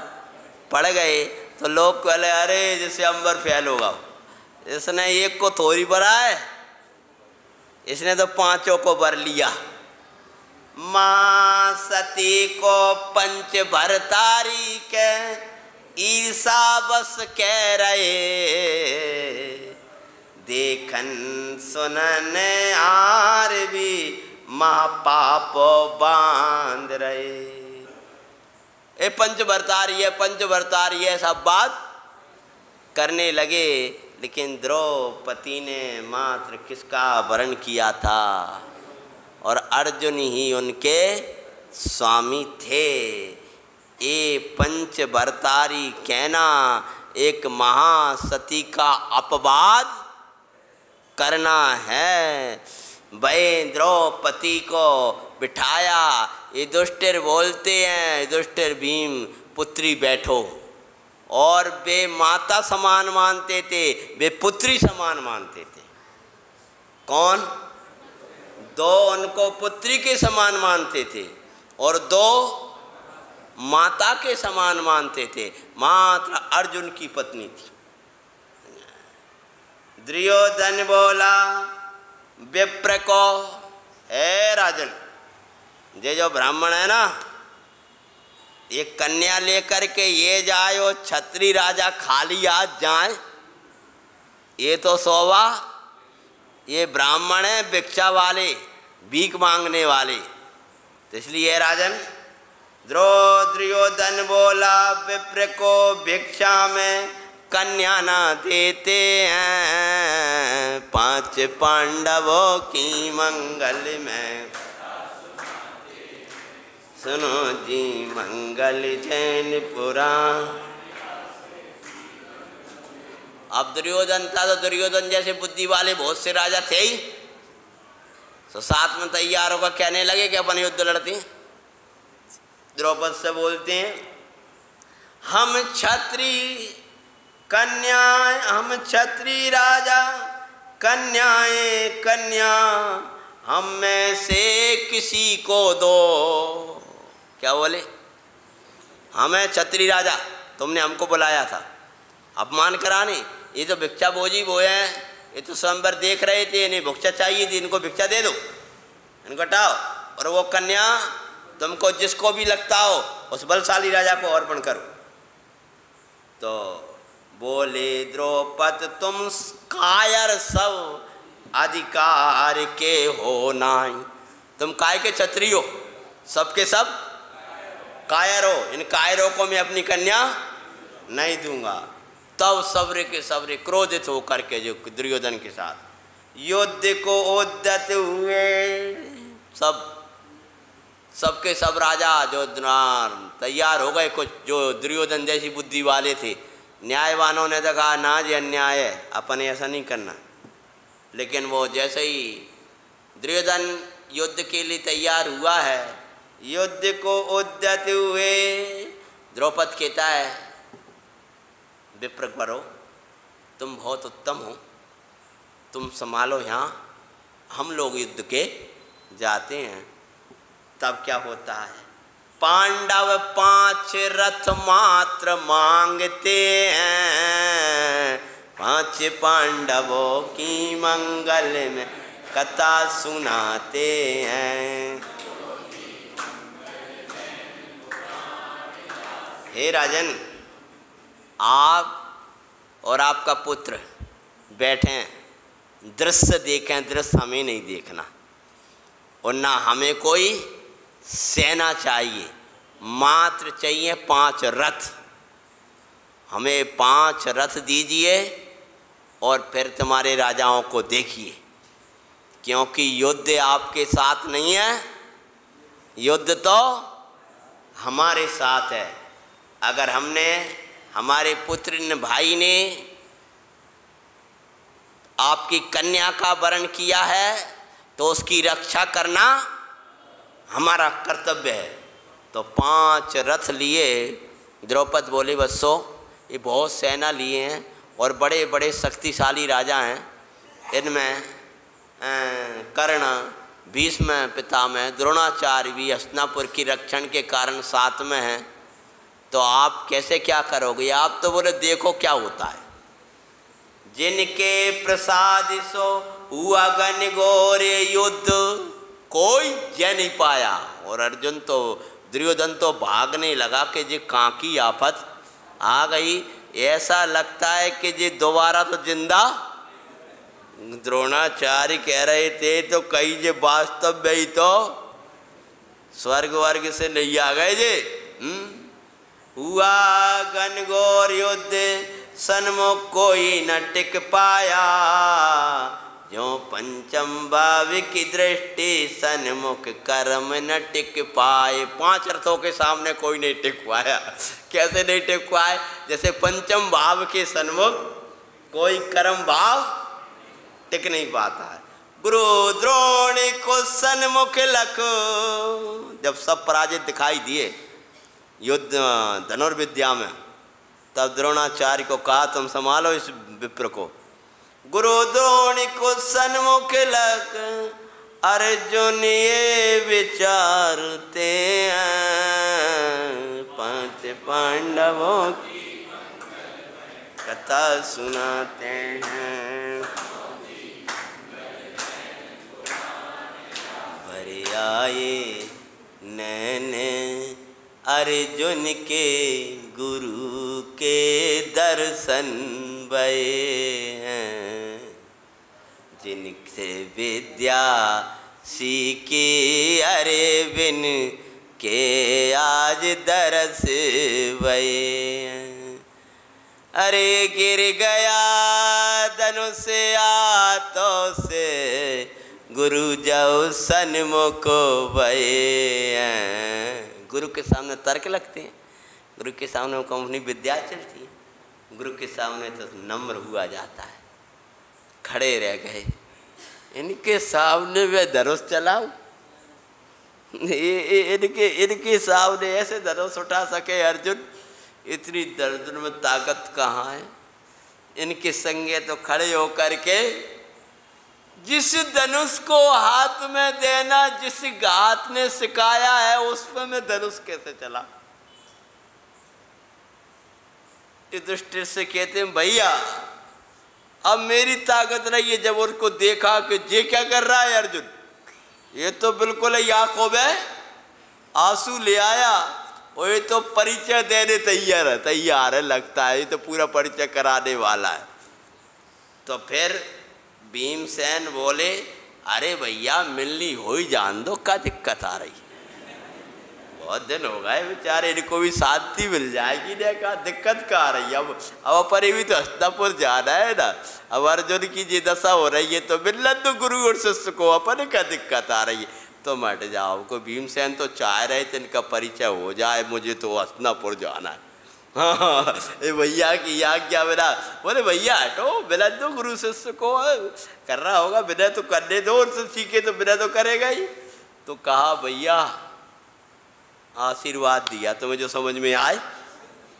पड़ गए। तो लोग कहले अरे जैसे अंबर फैल होगा, इसने एक को थोड़ी भरा है, इसने तो पांचों को भर लिया। माँ सती को पंच भरतारी के ईर्षा बस कह रहे, देखन सुनन आर भी महापापो बांध रहे। ए पंच भरतारी है सब बात करने लगे। लेकिन द्रौपदी ने मात्र किसका वरण किया था, और अर्जुन ही उनके स्वामी थे। ये पंच भरतारी कहना एक महासती का अपवाद करना है। वह द्रौपदी को बिठाया, युधिष्ठिर बोलते हैं, युधिष्ठिर भीम पुत्री बैठो, और वे माता समान मानते थे, वे पुत्री समान मानते थे। कौन? दो उनको पुत्री के समान मानते थे और दो माता के समान मानते थे। मात्र अर्जुन की पत्नी थी। दुर्योधन बोला विप्र को, हे राजन, ये जो ब्राह्मण है ना, ये कन्या लेकर के ये जाए और छत्री राजा खाली आज जाए, ये तो शोभा। ये ब्राह्मण है भिक्षा वाले, भीख मांगने वाले। तो इसलिए राजन, दुर्योधन बोला विप्र को भिक्षा में कन्या ना देते हैं, पांच पांडवों की मंगल में सुनो जी मंगल जैन पुराण। अब दुर्योधन था तो दुर्योधन जैसे बुद्धि वाले बहुत से राजा थे ही, तो साथ में तैयार होकर कहने लगे कि अपन युद्ध लड़ते हैं। द्रौपदी से बोलते हैं, हम क्षत्रिय कन्याएं, हम क्षत्रिय राजा कन्याएं, कन्या हम में से किसी को दो। क्या बोले? हमें क्षत्रिय राजा, तुमने हमको बुलाया था अपमान कराने, ये तो भिक्षा बोझी वो हैं, ये तो स्वयंवर देख रहे थे, इन्हें भिक्षा चाहिए थी, इनको भिक्षा दे दो, इनको हटाओ। और वो कन्या तुमको जिसको भी लगता हो उस बलशाली राजा को अर्पण करो। तो बोले द्रौपद तुम कायर सब अधिकार के हो नाई। तुम काय के क्षत्रिय हो, सबके सब कायर हो, इन कायरों को मैं अपनी कन्या नहीं दूंगा। तब सबरे के सबरे क्रोधित होकर के जो दुर्योधन के साथ युद्ध को उद्यत हुए, सबके सब राजा जो तैयार हो गए। कुछ जो दुर्योधन जैसी बुद्धि वाले थे, न्यायवानों ने तो कहा ना जी अन्याय है, अपन ऐसा नहीं करना। लेकिन वो जैसे ही दुर्योधन युद्ध के लिए तैयार हुआ है, युद्ध को उद्यत हुए, द्रौपद कहता है विप्रवरो तुम बहुत उत्तम हो, तुम संभालो यहाँ, हम लोग युद्ध के जाते हैं। तब क्या होता है, पांडव 5 रथ मात्र मांगते हैं, 5 पांडवों की मंगल में कथा सुनाते हैं। हे राजन, आप और आपका पुत्र बैठे हैं, दृश्य देखें, दृश्य हमें नहीं देखना, और ना हमें कोई सेना चाहिए, मात्र चाहिए 5 रथ। हमें 5 रथ दीजिए और फिर तुम्हारे राजाओं को देखिए, क्योंकि युद्ध आपके साथ नहीं है, युद्ध तो हमारे साथ है। अगर हमने, हमारे पुत्र ने, भाई ने आपकी कन्या का वरण किया है तो उसकी रक्षा करना हमारा कर्तव्य है। तो 5 रथ लिए द्रौपद बोले बस्सो, ये बहुत सेना लिए हैं और बड़े बड़े शक्तिशाली राजा हैं, इनमें कर्ण, भीष्म पितामह, द्रोणाचार्य भी हस्तिनापुर की रक्षण के कारण साथ में हैं। तो आप कैसे क्या करोगे? आप तो बोले देखो क्या होता है। जिनके प्रसाद सो हुआ गण घोर युद्ध, कोई जय नहीं पाया। और अर्जुन तो, दुर्योधन तो भागने लगा कि जी कहाँ की आफत आ गई, ऐसा लगता है कि जी दोबारा तो जिंदा। द्रोणाचार्य कह रहे थे तो कई जे वास्तव में ही तो स्वर्ग वर्ग से नहीं आ गए जे। हुआ घनघोर युद्ध सन्मुख कोई न टिक पाया, जो पंचम भाव की दृष्टि सन्मुख कर्म न टिक पाए। 5 रथों के सामने कोई नहीं टिक पाया। कैसे नहीं टिक पाए? जैसे पंचम भाव के सन्मुख कोई कर्म भाव टिक नहीं पाता है। गुरु द्रोण को सन्मुख लख, जब सब पराजित दिखाई दिए युद्ध धनुर्विद्या में, तब द्रोणाचार्य को कहा तुम संभालो इस विप्र को। गुरु द्रोण को सन्मुख लख, अर्जुन ये विचारते हैं, 5 पांडवों की कथा सुनाते हैं। भरे आए नैन अर्जुन के गुरु के दर्शन भये हैं, जिनसे विद्या सीखी अरे बिन के आज दरस भये हैं। अरे गिर गया धनुष हाथों से, गुरु जब सन्मुख भये हैं। गुरु के सामने तर्क लगते हैं, गुरु के सामने अपनी विद्या चलती है, गुरु के सामने तो नम्र हुआ जाता है। खड़े रह गए, इनके सामने वे धनुष चलाओ, इनके सामने ऐसे धनुष उठा सके अर्जुन, इतनी दर्जन में ताकत कहाँ है? इनके संगे तो खड़े होकर के जिस धनुष को हाथ में देना, जिस हाथ ने सिखाया है उस पर मैं धनुष कैसे चला? इस दृष्टि से कहते हैं भैया अब मेरी ताकत रही है, जब उसको देखा कि ये क्या कर रहा है अर्जुन, ये तो बिल्कुल ही आंखों में आंसू ले आया, और ये तो परिचय देने तैयार है लगता है, ये तो पूरा परिचय कराने वाला है। तो फिर भीमसेन बोले, अरे भैया मिलनी हो ही जान दो, क्या दिक्कत आ रही है, बहुत दिन हो गए बेचारे, इनको भी शांति मिल जाएगी ना, क्या दिक्कत क्या आ रही है। अब पर भी तो हस्तिनापुर जाना है ना, अब अर्जुन की जी दशा हो रही है तो मिलना तो गुरु और शिष्य को, अपन क्या दिक्कत आ रही है, तो मट जाओ। को भीमसेन तो चाह रहे थे इनका परिचय हो जाए, मुझे तो हस्तिनापुर जाना है। हाँ भैया की आज्ञा बिना, बोले भैया हटो, बिना दो गुरु शिष्य को, कर रहा होगा बिना तो करने दो, और सीखे तो बिना तो करेगा ही। तो कहा भैया आशीर्वाद दिया, तुम्हें जो समझ में आए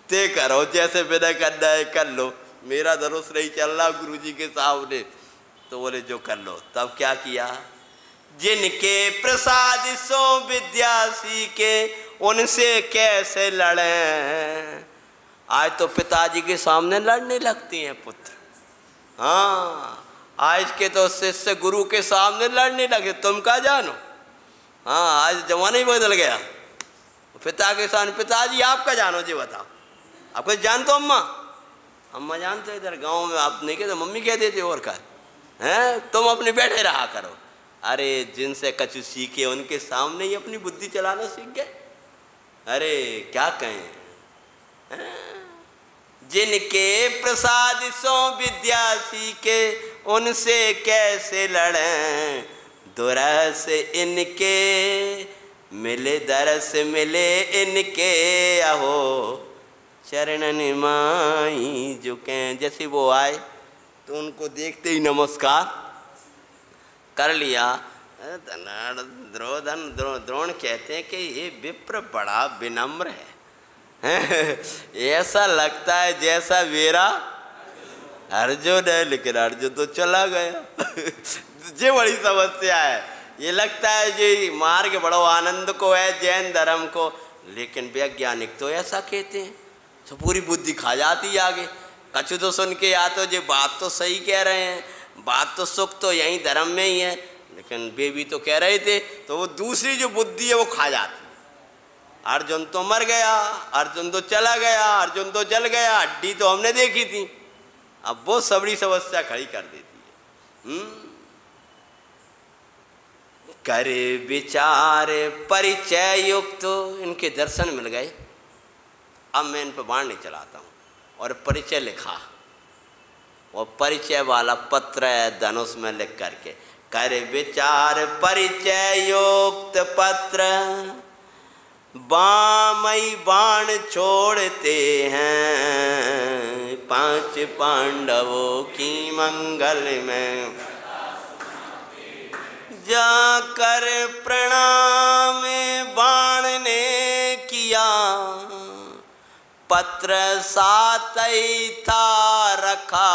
ते करो, जैसे बिना करना है कर लो, मेरा धनुष नहीं चल रहा गुरु जी के सामने। तो बोले जो कर लो। तब क्या किया, जिनके प्रसाद सो विद्या सीखे, उनसे कैसे लड़े। आज तो पिताजी के सामने लड़ने लगती हैं पुत्र, हाँ आज के तो शिष्य गुरु के सामने लड़ने लगे, तुम क्या जानो। हाँ आज जमाना ही बदल गया, पिता के सामने पिताजी आप क्या जानो जी बताओ, आप कुछ जानते हो। अम्मा जानते इधर गांव में, आप नहीं कहते मम्मी कह देते और क्या हैं, तुम अपने बैठे रहा करो। अरे जिनसे कछु सीखे उनके सामने ही अपनी बुद्धि चलाना सीख गए। अरे क्या कहें, जिनके प्रसाद सो विद्या सीखे, उनसे कैसे लड़ें। दुरस इनके मिले, दरस मिले इनके, अहो चरणन माई झुकें। जैसे वो आए तो उनको देखते ही नमस्कार कर लिया। द्रोण कहते हैं कि ये विप्र बड़ा विनम्र है ऐसा लगता है जैसा मेरा अर्जुन है, लेकिन अर्जुन तो चला गया ये बड़ी समस्या है। ये लगता है ये मार्ग बड़ो आनंद को है जैन धर्म को, लेकिन वैज्ञानिक तो ऐसा कहते हैं, तो पूरी बुद्धि खा जाती है आगे। कछु तो सुन के या तो ये बात तो सही कह रहे हैं, बात तो सुख तो यहीं धर्म में ही है, लेकिन वे भी तो कह रहे थे, तो वो दूसरी जो बुद्धि है वो खा जाती। अर्जुन तो मर गया, अर्जुन तो चला गया, अर्जुन तो जल गया, हड्डी तो हमने देखी थी, अब वो सबड़ी समस्या खड़ी कर देती है। करे विचार परिचय युक्त, इनके दर्शन मिल गए। अब मैं इन पर बाण नहीं चलाता हूँ, और परिचय लिखा, और परिचय वाला पत्र है धनुष में लिख करके, करे विचार परिचय युक्त पत्र, बामई बाण छोड़ते हैं 5 पांडवों की मंगल में। जाकर प्रणाम बाण ने किया, पत्र साथ ही था रखा,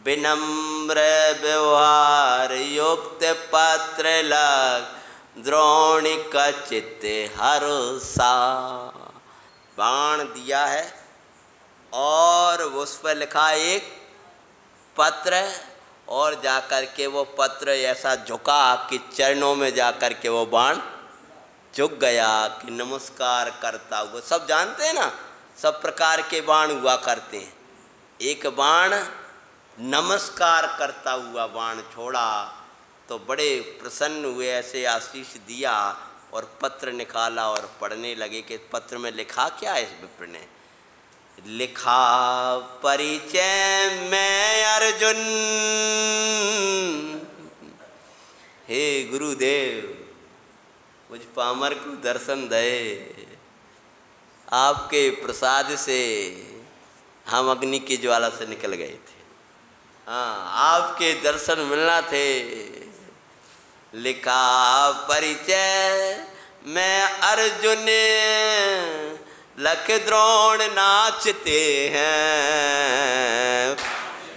विनम्र व्यवहार युक्त पत्र लग, द्रोण का चित्त हर्षा। बाण दिया है और उस पर लिखा एक पत्र, और जाकर के वो पत्र ऐसा झुका कि चरणों में जाकर के वो बाण झुक गया कि नमस्कार करता हुआ। सब जानते हैं ना, सब प्रकार के बाण हुआ करते हैं। एक बाण नमस्कार करता हुआ बाण छोड़ा तो बड़े प्रसन्न हुए, ऐसे आशीष दिया और पत्र निकाला और पढ़ने लगे कि पत्र में लिखा क्या है। इस विप्र ने लिखा, परिचय मैं अर्जुन, हे गुरुदेव मुझ पामर को दर्शन दे, आपके प्रसाद से हम अग्नि की ज्वाला से निकल गए थे, हाँ आपके दर्शन मिलना थे। लिखा, परिचय मैं अर्जुन, लख द्रोण नाचते हैं,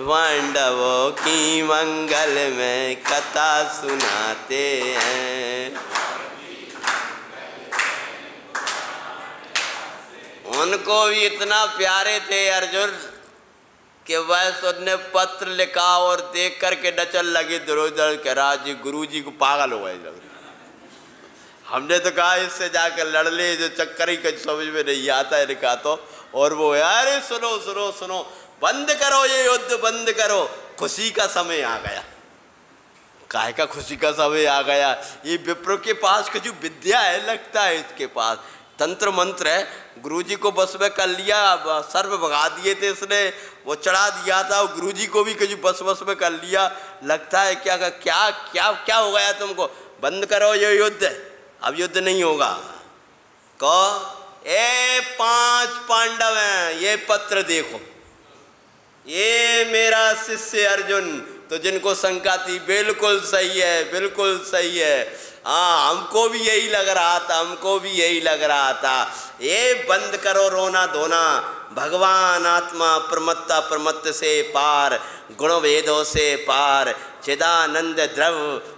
पांडवों की मंगल में कथा सुनाते हैं। उनको भी इतना प्यारे थे अर्जुन कि बस उसने पत्र लिखा और देख करके नचल लगे इधर उधर कह रहा जी गुरु जी को पागल हो गए। हमने तो कहा इससे जाकर लड़ ले, जो चक्कर ही कुछ समझ में नहीं आता है लिखा तो। और वो अरे सुनो सुनो सुनो, बंद करो ये युद्ध बंद करो, खुशी का समय आ गया। काहे का खुशी का समय आ गया? ये विप्र के पास का जो विद्या है लगता है इसके पास तंत्र मंत्र है, गुरुजी को बस में कर लिया, सर्व भगा दिए थे इसने, वो चढ़ा दिया था, गुरुजी को भी कहीं बस में कर लिया। लगता है क्या क्या क्या क्या हो गया तुमको? बंद करो ये युद्ध, अब युद्ध नहीं होगा। कहो ए 5 पांडव हैं, ये पत्र देखो, ये मेरा शिष्य अर्जुन, तो जिनको शंका थी बिल्कुल सही है, बिल्कुल सही है। हाँ हमको भी यही लग रहा था, हमको भी यही लग रहा था। ये बंद करो रोना धोना, भगवान आत्मा प्रमत्ता प्रमत्त से पार, गुण वेदों से पार, चिदानंद द्रव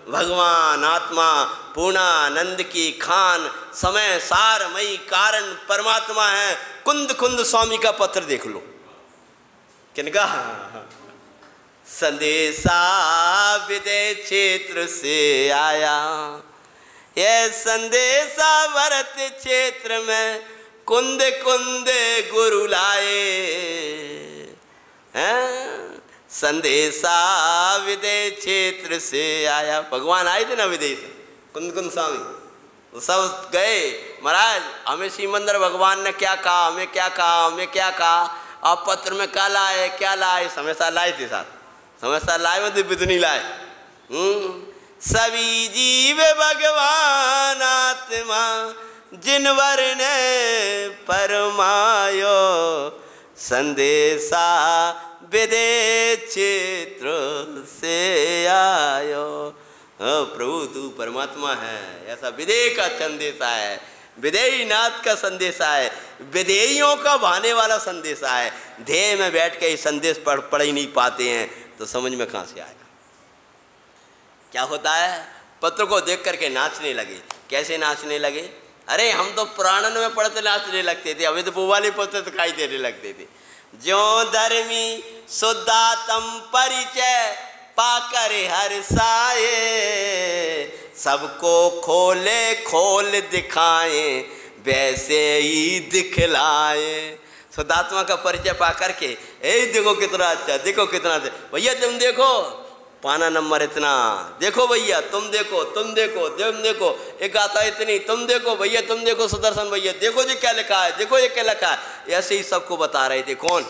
भगवान आत्मा पूर्णानंद की खान, समय सारमयी कारण परमात्मा है। कुंद कुंद स्वामी का पत्र देख लो। किनका? संदेशा विदेश क्षेत्र से आया, ये संदेशा भरत क्षेत्र में कुंद कुंद गुरु लाए हैं। संदेशा विदेश क्षेत्र से आया, भगवान आए थे ना विदेश, कुंद कुंद स्वामी, वो सब गए। महाराज हमें सिमंदर भगवान ने क्या कहा, हमें क्या कहा, हमें क्या कहा, आप पत्र में क्या लाए, क्या लाए? समस्या लाए थे साथ, समस्या लाए में दिव्य नहीं लाए। सभी जीव भगवान आत्मा जिनवर ने परमायो, संदेशा विदेश क्षेत्र से आयो। प्रभु तू परमात्मा है, ऐसा विदेह का संदेशा है, विदेही नाथ का संदेशा है, विदेहियों का भाने वाला संदेशा है। ध्येय में बैठ के ये संदेश पढ़ ही नहीं पाते हैं तो समझ में कहाँ से आएगा? क्या होता है? पत्र को देख करके नाचने लगे। कैसे नाचने लगे? अरे हम तो पुराणन में पढ़ते नाचने लगते थे, हमें तो पुवाली पत्र दिखाई देने लगते थे। जो धर्मी शुद्धात्म परिचय पाकर हर साए, सबको खोले खोल दिखाए वैसे ही दिखलाए। शुद्धात्मा का परिचय पा करके ए देखो कितना अच्छा, देखो कितना अच्छा, भैया तुम देखो पाना नंबर इतना, देखो भैया तुम देखो, तुम देखो, तुम देखो, एक गाथा इतनी, तुम देखो भैया, तुम देखो सुदर्शन भैया, देखो जी क्या लिखा है, देखो ये क्या लिखा है। ऐसे ही सबको बता रहे थे। कौन?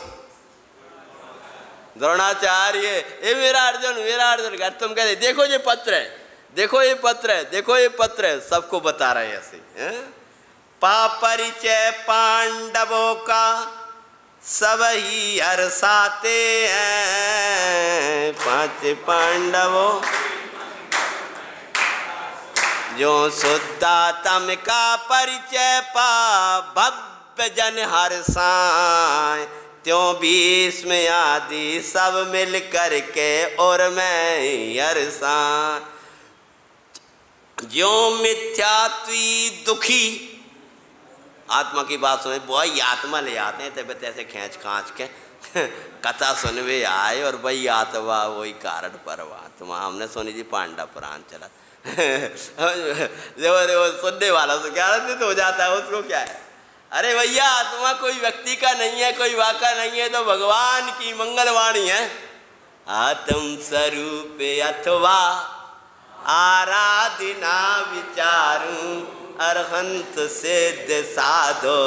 द्रोणाचार्य। ये मेरा अर्जुन, मेरा अर्जुन। तुम कहते देखो ये पत्र है, देखो ये पत्र है, देखो ये पत्र है, सबको बता रहे ऐसे। परिचय पांडवों का सब ही हर्षाते हैं, 5 पांडवों जो शुद्धात्म का परिचय पा भव्य जन हर्षाए, त्यों भीष्म आदि सब मिल कर के और मैं हर्षाए। जो मिथ्यात्वी दुखी, आत्मा की बात सुने, वही आत्मा ले आते हैं तब ऐसे खींच खाँच के कथा सुनवे आए और वही आत्मा वही कारण परमात्मा। हमने सुनी जी पांडव पुराण चला जो सुनने वाला तो क्या हो जाता है, उसको क्या है? अरे भैया आत्मा कोई व्यक्ति का नहीं है, कोई वाका नहीं है, तो भगवान की मंगलवाणी है। आत्म स्वरूप अथवा आराधना विचारूं, अरहंत सिद्ध साधो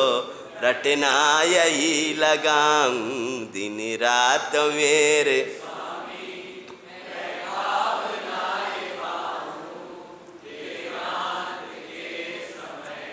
रटना यही लगाऊं, दिन रात मेरे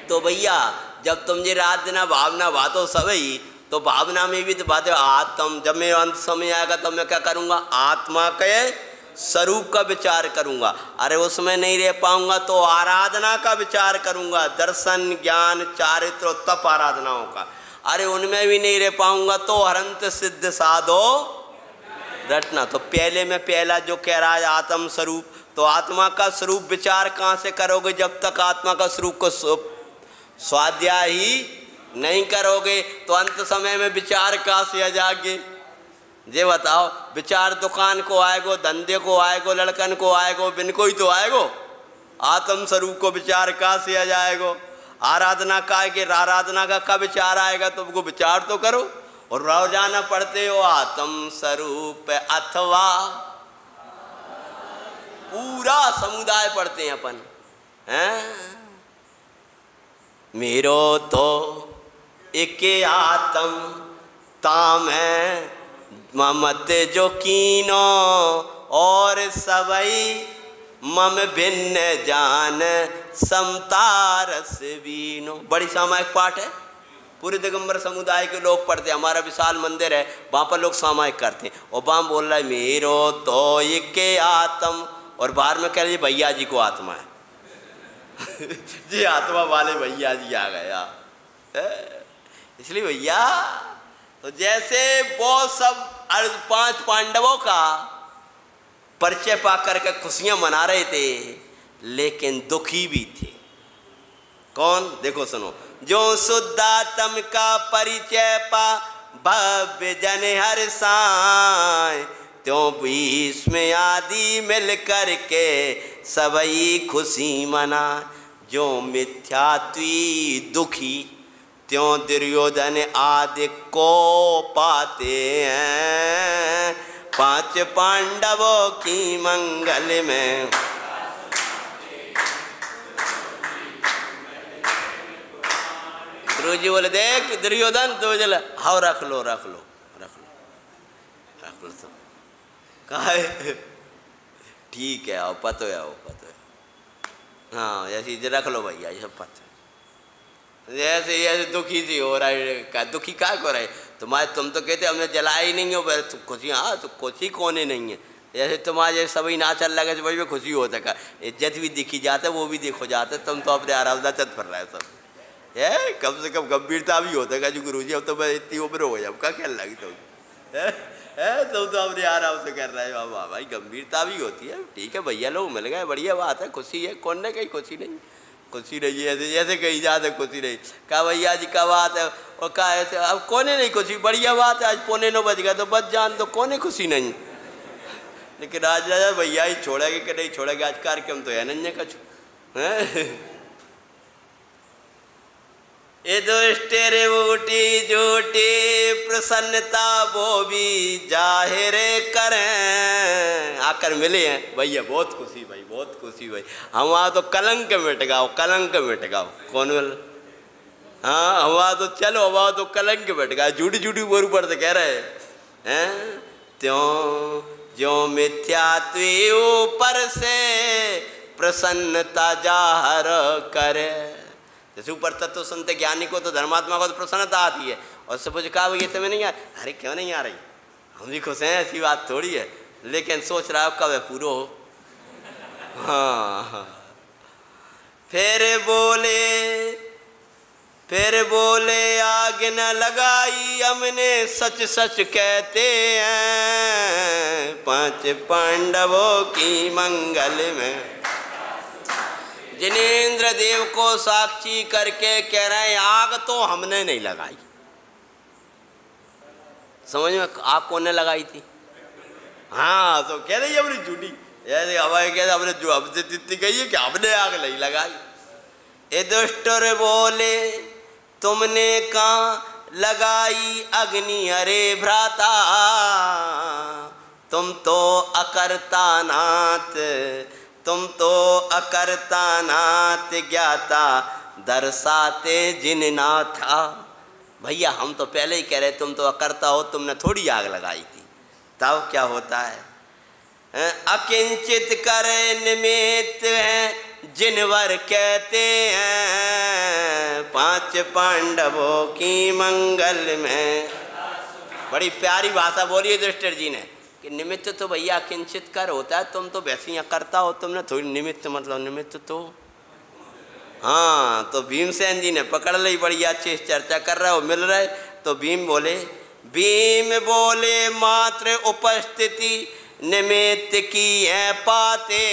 तो भैया जब तुम ये राधना भावना बातों सभी, तो भावना में भी तो बातें आत्म, जब मेरा अंत समय आएगा तब मैं क्या करूँगा? आत्मा के स्वरूप का विचार करूँगा। अरे उसमें नहीं रह पाऊँगा तो आराधना का विचार करूँगा, दर्शन ज्ञान चारित्र तप आराधनाओं का। अरे उनमें भी नहीं रह पाऊँगा तो हरंत सिद्ध साधो रटना। तो पहले में पहला जो कह रहा है आत्म स्वरूप, तो आत्मा का स्वरूप विचार कहाँ से करोगे जब तक आत्मा का स्वरूप को स्वाध्याय ही नहीं करोगे? तो अंत समय में विचार कहाँ से आ जागे? ये बताओ, विचार दुकान को आएगो, धंधे को आएगो, लड़कन को आएगो, बिन को ही तो आएगो। आत्म स्वरूप को विचार कहाँ से आ जाएगो? आराधना का के आराधना का विचार आएगा? तुमको विचार तो करो। और रोजाना पढ़ते हो आत्म स्वरूप अथवा, पूरा समुदाय पढ़ते हैं अपन हैं। मेरो तो एक आत्म ताम है ममत जो कीनो, और सबई मम भिन्न जान समतारस बीनो। बड़ी सामायिक पाठ है, पूरे दिगंबर समुदाय के लोग पढ़ते हैं। हमारा विशाल मंदिर है, वहाँ पर लोग सामायिक करते हैं। और वहाँ बोल रहा है मेरो तो एक आत्म, और बाहर में कह रही भैया जी को आत्मा है जी आत्मा वाले भैया जी आ गया। इसलिए भैया तो जैसे वो सब 5 पांडवों का परिचय पा करके खुशियां मना रहे थे, लेकिन दुखी भी थे। कौन? देखो सुनो, जो शुद्धात्म का परिचय पा भव्य जन हर साय, त्यों भीष्म आदि मिल करके सबई खुशी मना। जो मिथ्यात्वी दुखी, त्यों दुर्योधन आदि को पाते हैं। 5 पांडवों की मंगल में गुरु जी बोले देख दुर्योधन, तो बोले हाँ रख लो रख लो रख लो रख लो। सब कहा ठीक है, आओ पतो है, आओ पतो है, हाँ ऐसे रख लो भैया, ये सब पतो है। जैसे ऐसे दुखी सी हो रहा है, क्या दुखी क्या हो रहा है तुम्हारे? तुम तो कहते हमने जलाया ही नहीं हो, खुशी, हाँ तो खुशी कोने नहीं है। जैसे तुम्हारे सभी ना चल लगे तो वही खुशी होता है। इज्जत भी दिखी जाता है, वो भी देखो जाता है, तुम तो अपने आराधना चल फिर रहे सब है। कम से कम गंभीरता भी होता है कि गुरु जी अब तो मैं इतनी उम्र हो जाए, क्या ख्याल लगी तुम है तुम तो अपने आराम से कर रहे हो। वाह भाई, गंभीरता भी होती है। ठीक है भैया लोग मिल गए, बढ़िया बात है, खुशी है। कौन ने कही खुशी नहीं? खुशी नहीं है, ऐसे ऐसे कही जाते खुशी नहीं। कहा भैया जी का बात है, और कहा ऐसे अब कोने नहीं खुशी, बढ़िया बात है। आज 9:15 बज गया तो बस जान तो कोने खुशी नहीं। लेकिन आज राजा भैया ही छोड़ेगे कि नहीं छोड़ेगे, आज कार्यक्रम तो है नहीं कछु है। ये दुष्टेरे बूटी झूठी प्रसन्नता वो भी जाहिर करें। आकर मिले हैं भैया, बहुत खुशी भाई, बहुत खुशी भाई। हम वहाँ तो कलंक मिट गाओ, कलंक मिट गाओ। कौन बोल? हाँ हवा तो चलो, हवा तो कलंक मिट गया। झूठी झूठी बोर ऊपर से कह रहे हैं। त्यों जो मिथ्यात्वी ऊपर से प्रसन्नता जाहर करे। जैसे ऊपर तत्व सुनते ज्ञानी को तो धर्मात्मा को तो प्रसन्नता आती है, और सब कुछ कहा ये समय नहीं आ, अरे क्यों नहीं आ रही, हम भी खुश हैं, ऐसी बात थोड़ी है। लेकिन सोच रहा है कब है पूरा हो। हाँ फिर बोले आग न लगाई हमने, सच सच कहते हैं 5 पांडवों की मंगल में। जिनेंद्र देव को साक्षी करके कह रहे हैं आग तो हमने नहीं लगाई। समझ में? आग कौन ने लगाई थी? हाँ तो कह रही अपनी झूठी, ऐसे हवाई कह हमने जो हमसे जितनी कही है कि हमने आग नहीं लगाई। ए दुष्टर बोले तुमने कहाँ लगाई अग्नि, अरे भ्राता तुम तो अकर्ता नाथ, तुम तो अकर्ता नाथ ज्ञाता दर्शाते जिन ना था। भैया हम तो पहले ही कह रहे तुम तो अकर्ता हो, तुमने थोड़ी आग लगाई थी। तब क्या होता है? अकिंचित कर निमित्त हैं जिनवर कहते हैं 5 पांडवों की मंगल में। बड़ी प्यारी भाषा बोली है युधिष्ठिर जी ने कि निमित्त तो भैया किंचित कर होता है, तुम तो वैसे ही करता हो, तुमने थोड़ी निमित्त मतलब निमित्त तो। हाँ तो भीमसेन जी ने पकड़ ली, बड़ी अच्छी चर्चा कर रहे हो, मिल रहे। तो भीम बोले मात्र उपस्थिति निमित्त की है पाते,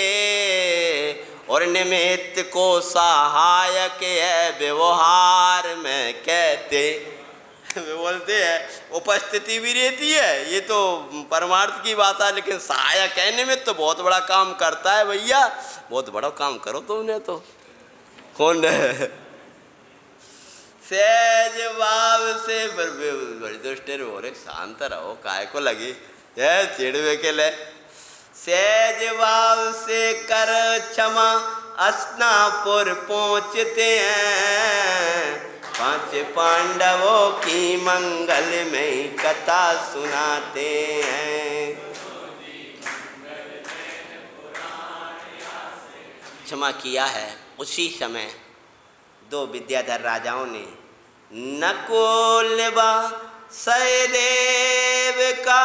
और निमित्त को सहायक है व्यवहार में कहते। वे बोलते हैं उपस्थिति भी रहती है, ये तो परमार्थ की बात है, लेकिन सहायक कहने में तो बहुत बड़ा काम करता है भैया, बहुत बड़ा काम करो तुमने तो। कौन है? सहज भाव से बड़ी दुष्टेर हो रहे, शांत रहो, काय को लगी चिड़वे के ले। सहज भाव से कर क्षमा अस्नापुर पहुँचते हैं, 5 पांडवों की मंगल में कथा सुनाते हैं। क्षमा किया है। उसी समय 2 विद्याधर राजाओं ने नकुल व सहदेव का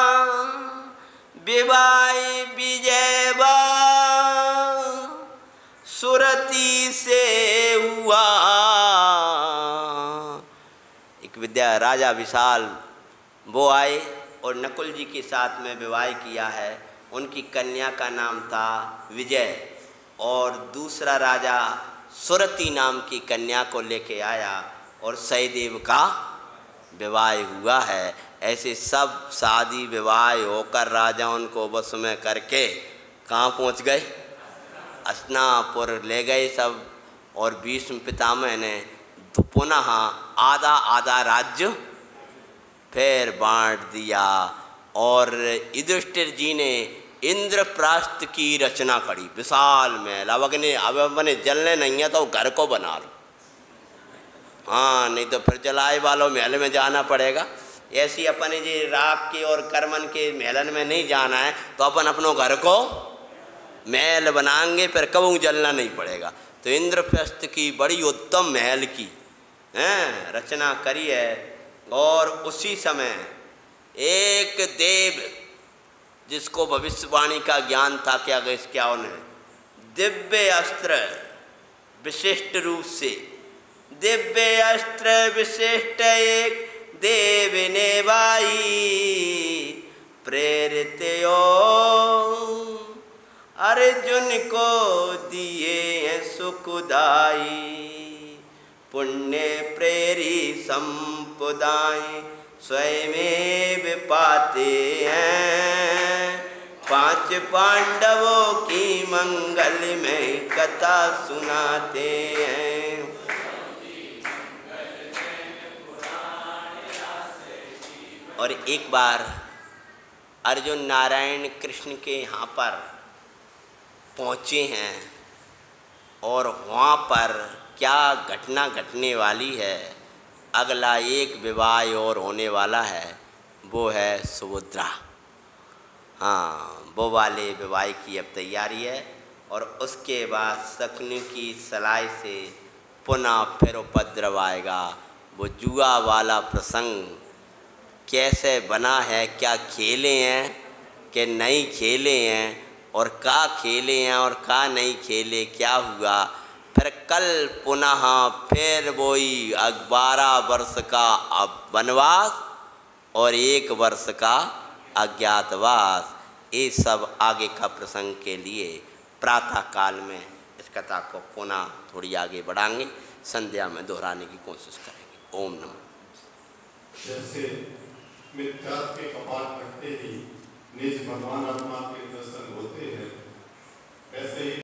विवाह विजय सुरती से हुआ। एक विद्या राजा विशाल वो आए और नकुल जी के साथ में विवाह किया है। उनकी कन्या का नाम था विजय, और दूसरा राजा सुरती नाम की कन्या को लेके आया और सहदेव का विवाह हुआ है। ऐसे सब शादी विवाह होकर राजा उनको बस में करके कहाँ पहुँच गए? अस्नापुर ले गए सब। और भीष्म पितामह ने पुनः आधा आधा राज्य फिर बांट दिया। और युधिष्ठिर जी ने इंद्रप्रस्थ की रचना करी, विशाल महल। अब अपने जलने नहीं है तो घर को बना लो, हाँ, नहीं तो फिर जलाए वालों महल में जाना पड़ेगा। ऐसी अपने जी राख के और करमन के महलन में नहीं जाना है, तो अपन अपनों घर को महल बनाएंगे, फिर कबू जलना नहीं पड़ेगा। तो इंद्रप्रस्थ की बड़ी उत्तम महल की रचना करी है। और उसी समय एक देव जिसको भविष्यवाणी का ज्ञान था, क्या उन्हें दिव्य अस्त्र विशिष्ट रूप से, दिव्य अस्त्र विशिष्ट एक देव ने वाई प्रेरित अर्जुन को दिए सुखदाई, पुण्य प्रेरी संपदाई स्वयं पाते हैं। 5 पांडवों की मंगल में कथा सुनाते हैं। और एक बार अर्जुन नारायण कृष्ण के यहाँ पर पहुँचे हैं, और वहाँ पर क्या घटना घटने वाली है, अगला एक विवाह और होने वाला है, वो है सुभद्रा। हाँ, वो वाले विवाह की अब तैयारी है। और उसके बाद शकुनी की सलाह से पुनः फिर उपद्रव आएगा। वो जुआ वाला प्रसंग कैसे बना है, क्या खेले हैं कि नहीं खेले हैं, और का खेले हैं और का नहीं खेले, क्या हुआ, फिर कल पुनः फिर वही 12 वर्ष का वनवास और 1 वर्ष का अज्ञातवास। ये सब आगे का प्रसंग के लिए प्रातः काल में इस कथा को पुनः थोड़ी आगे बढ़ाएंगे, संध्या में दोहराने की कोशिश करेंगे। ओम नमः। जैसे मिथ्यात्व के कपाट फटते ही निज भगवान आत्मा के दर्शन होते हैं, ऐसे ही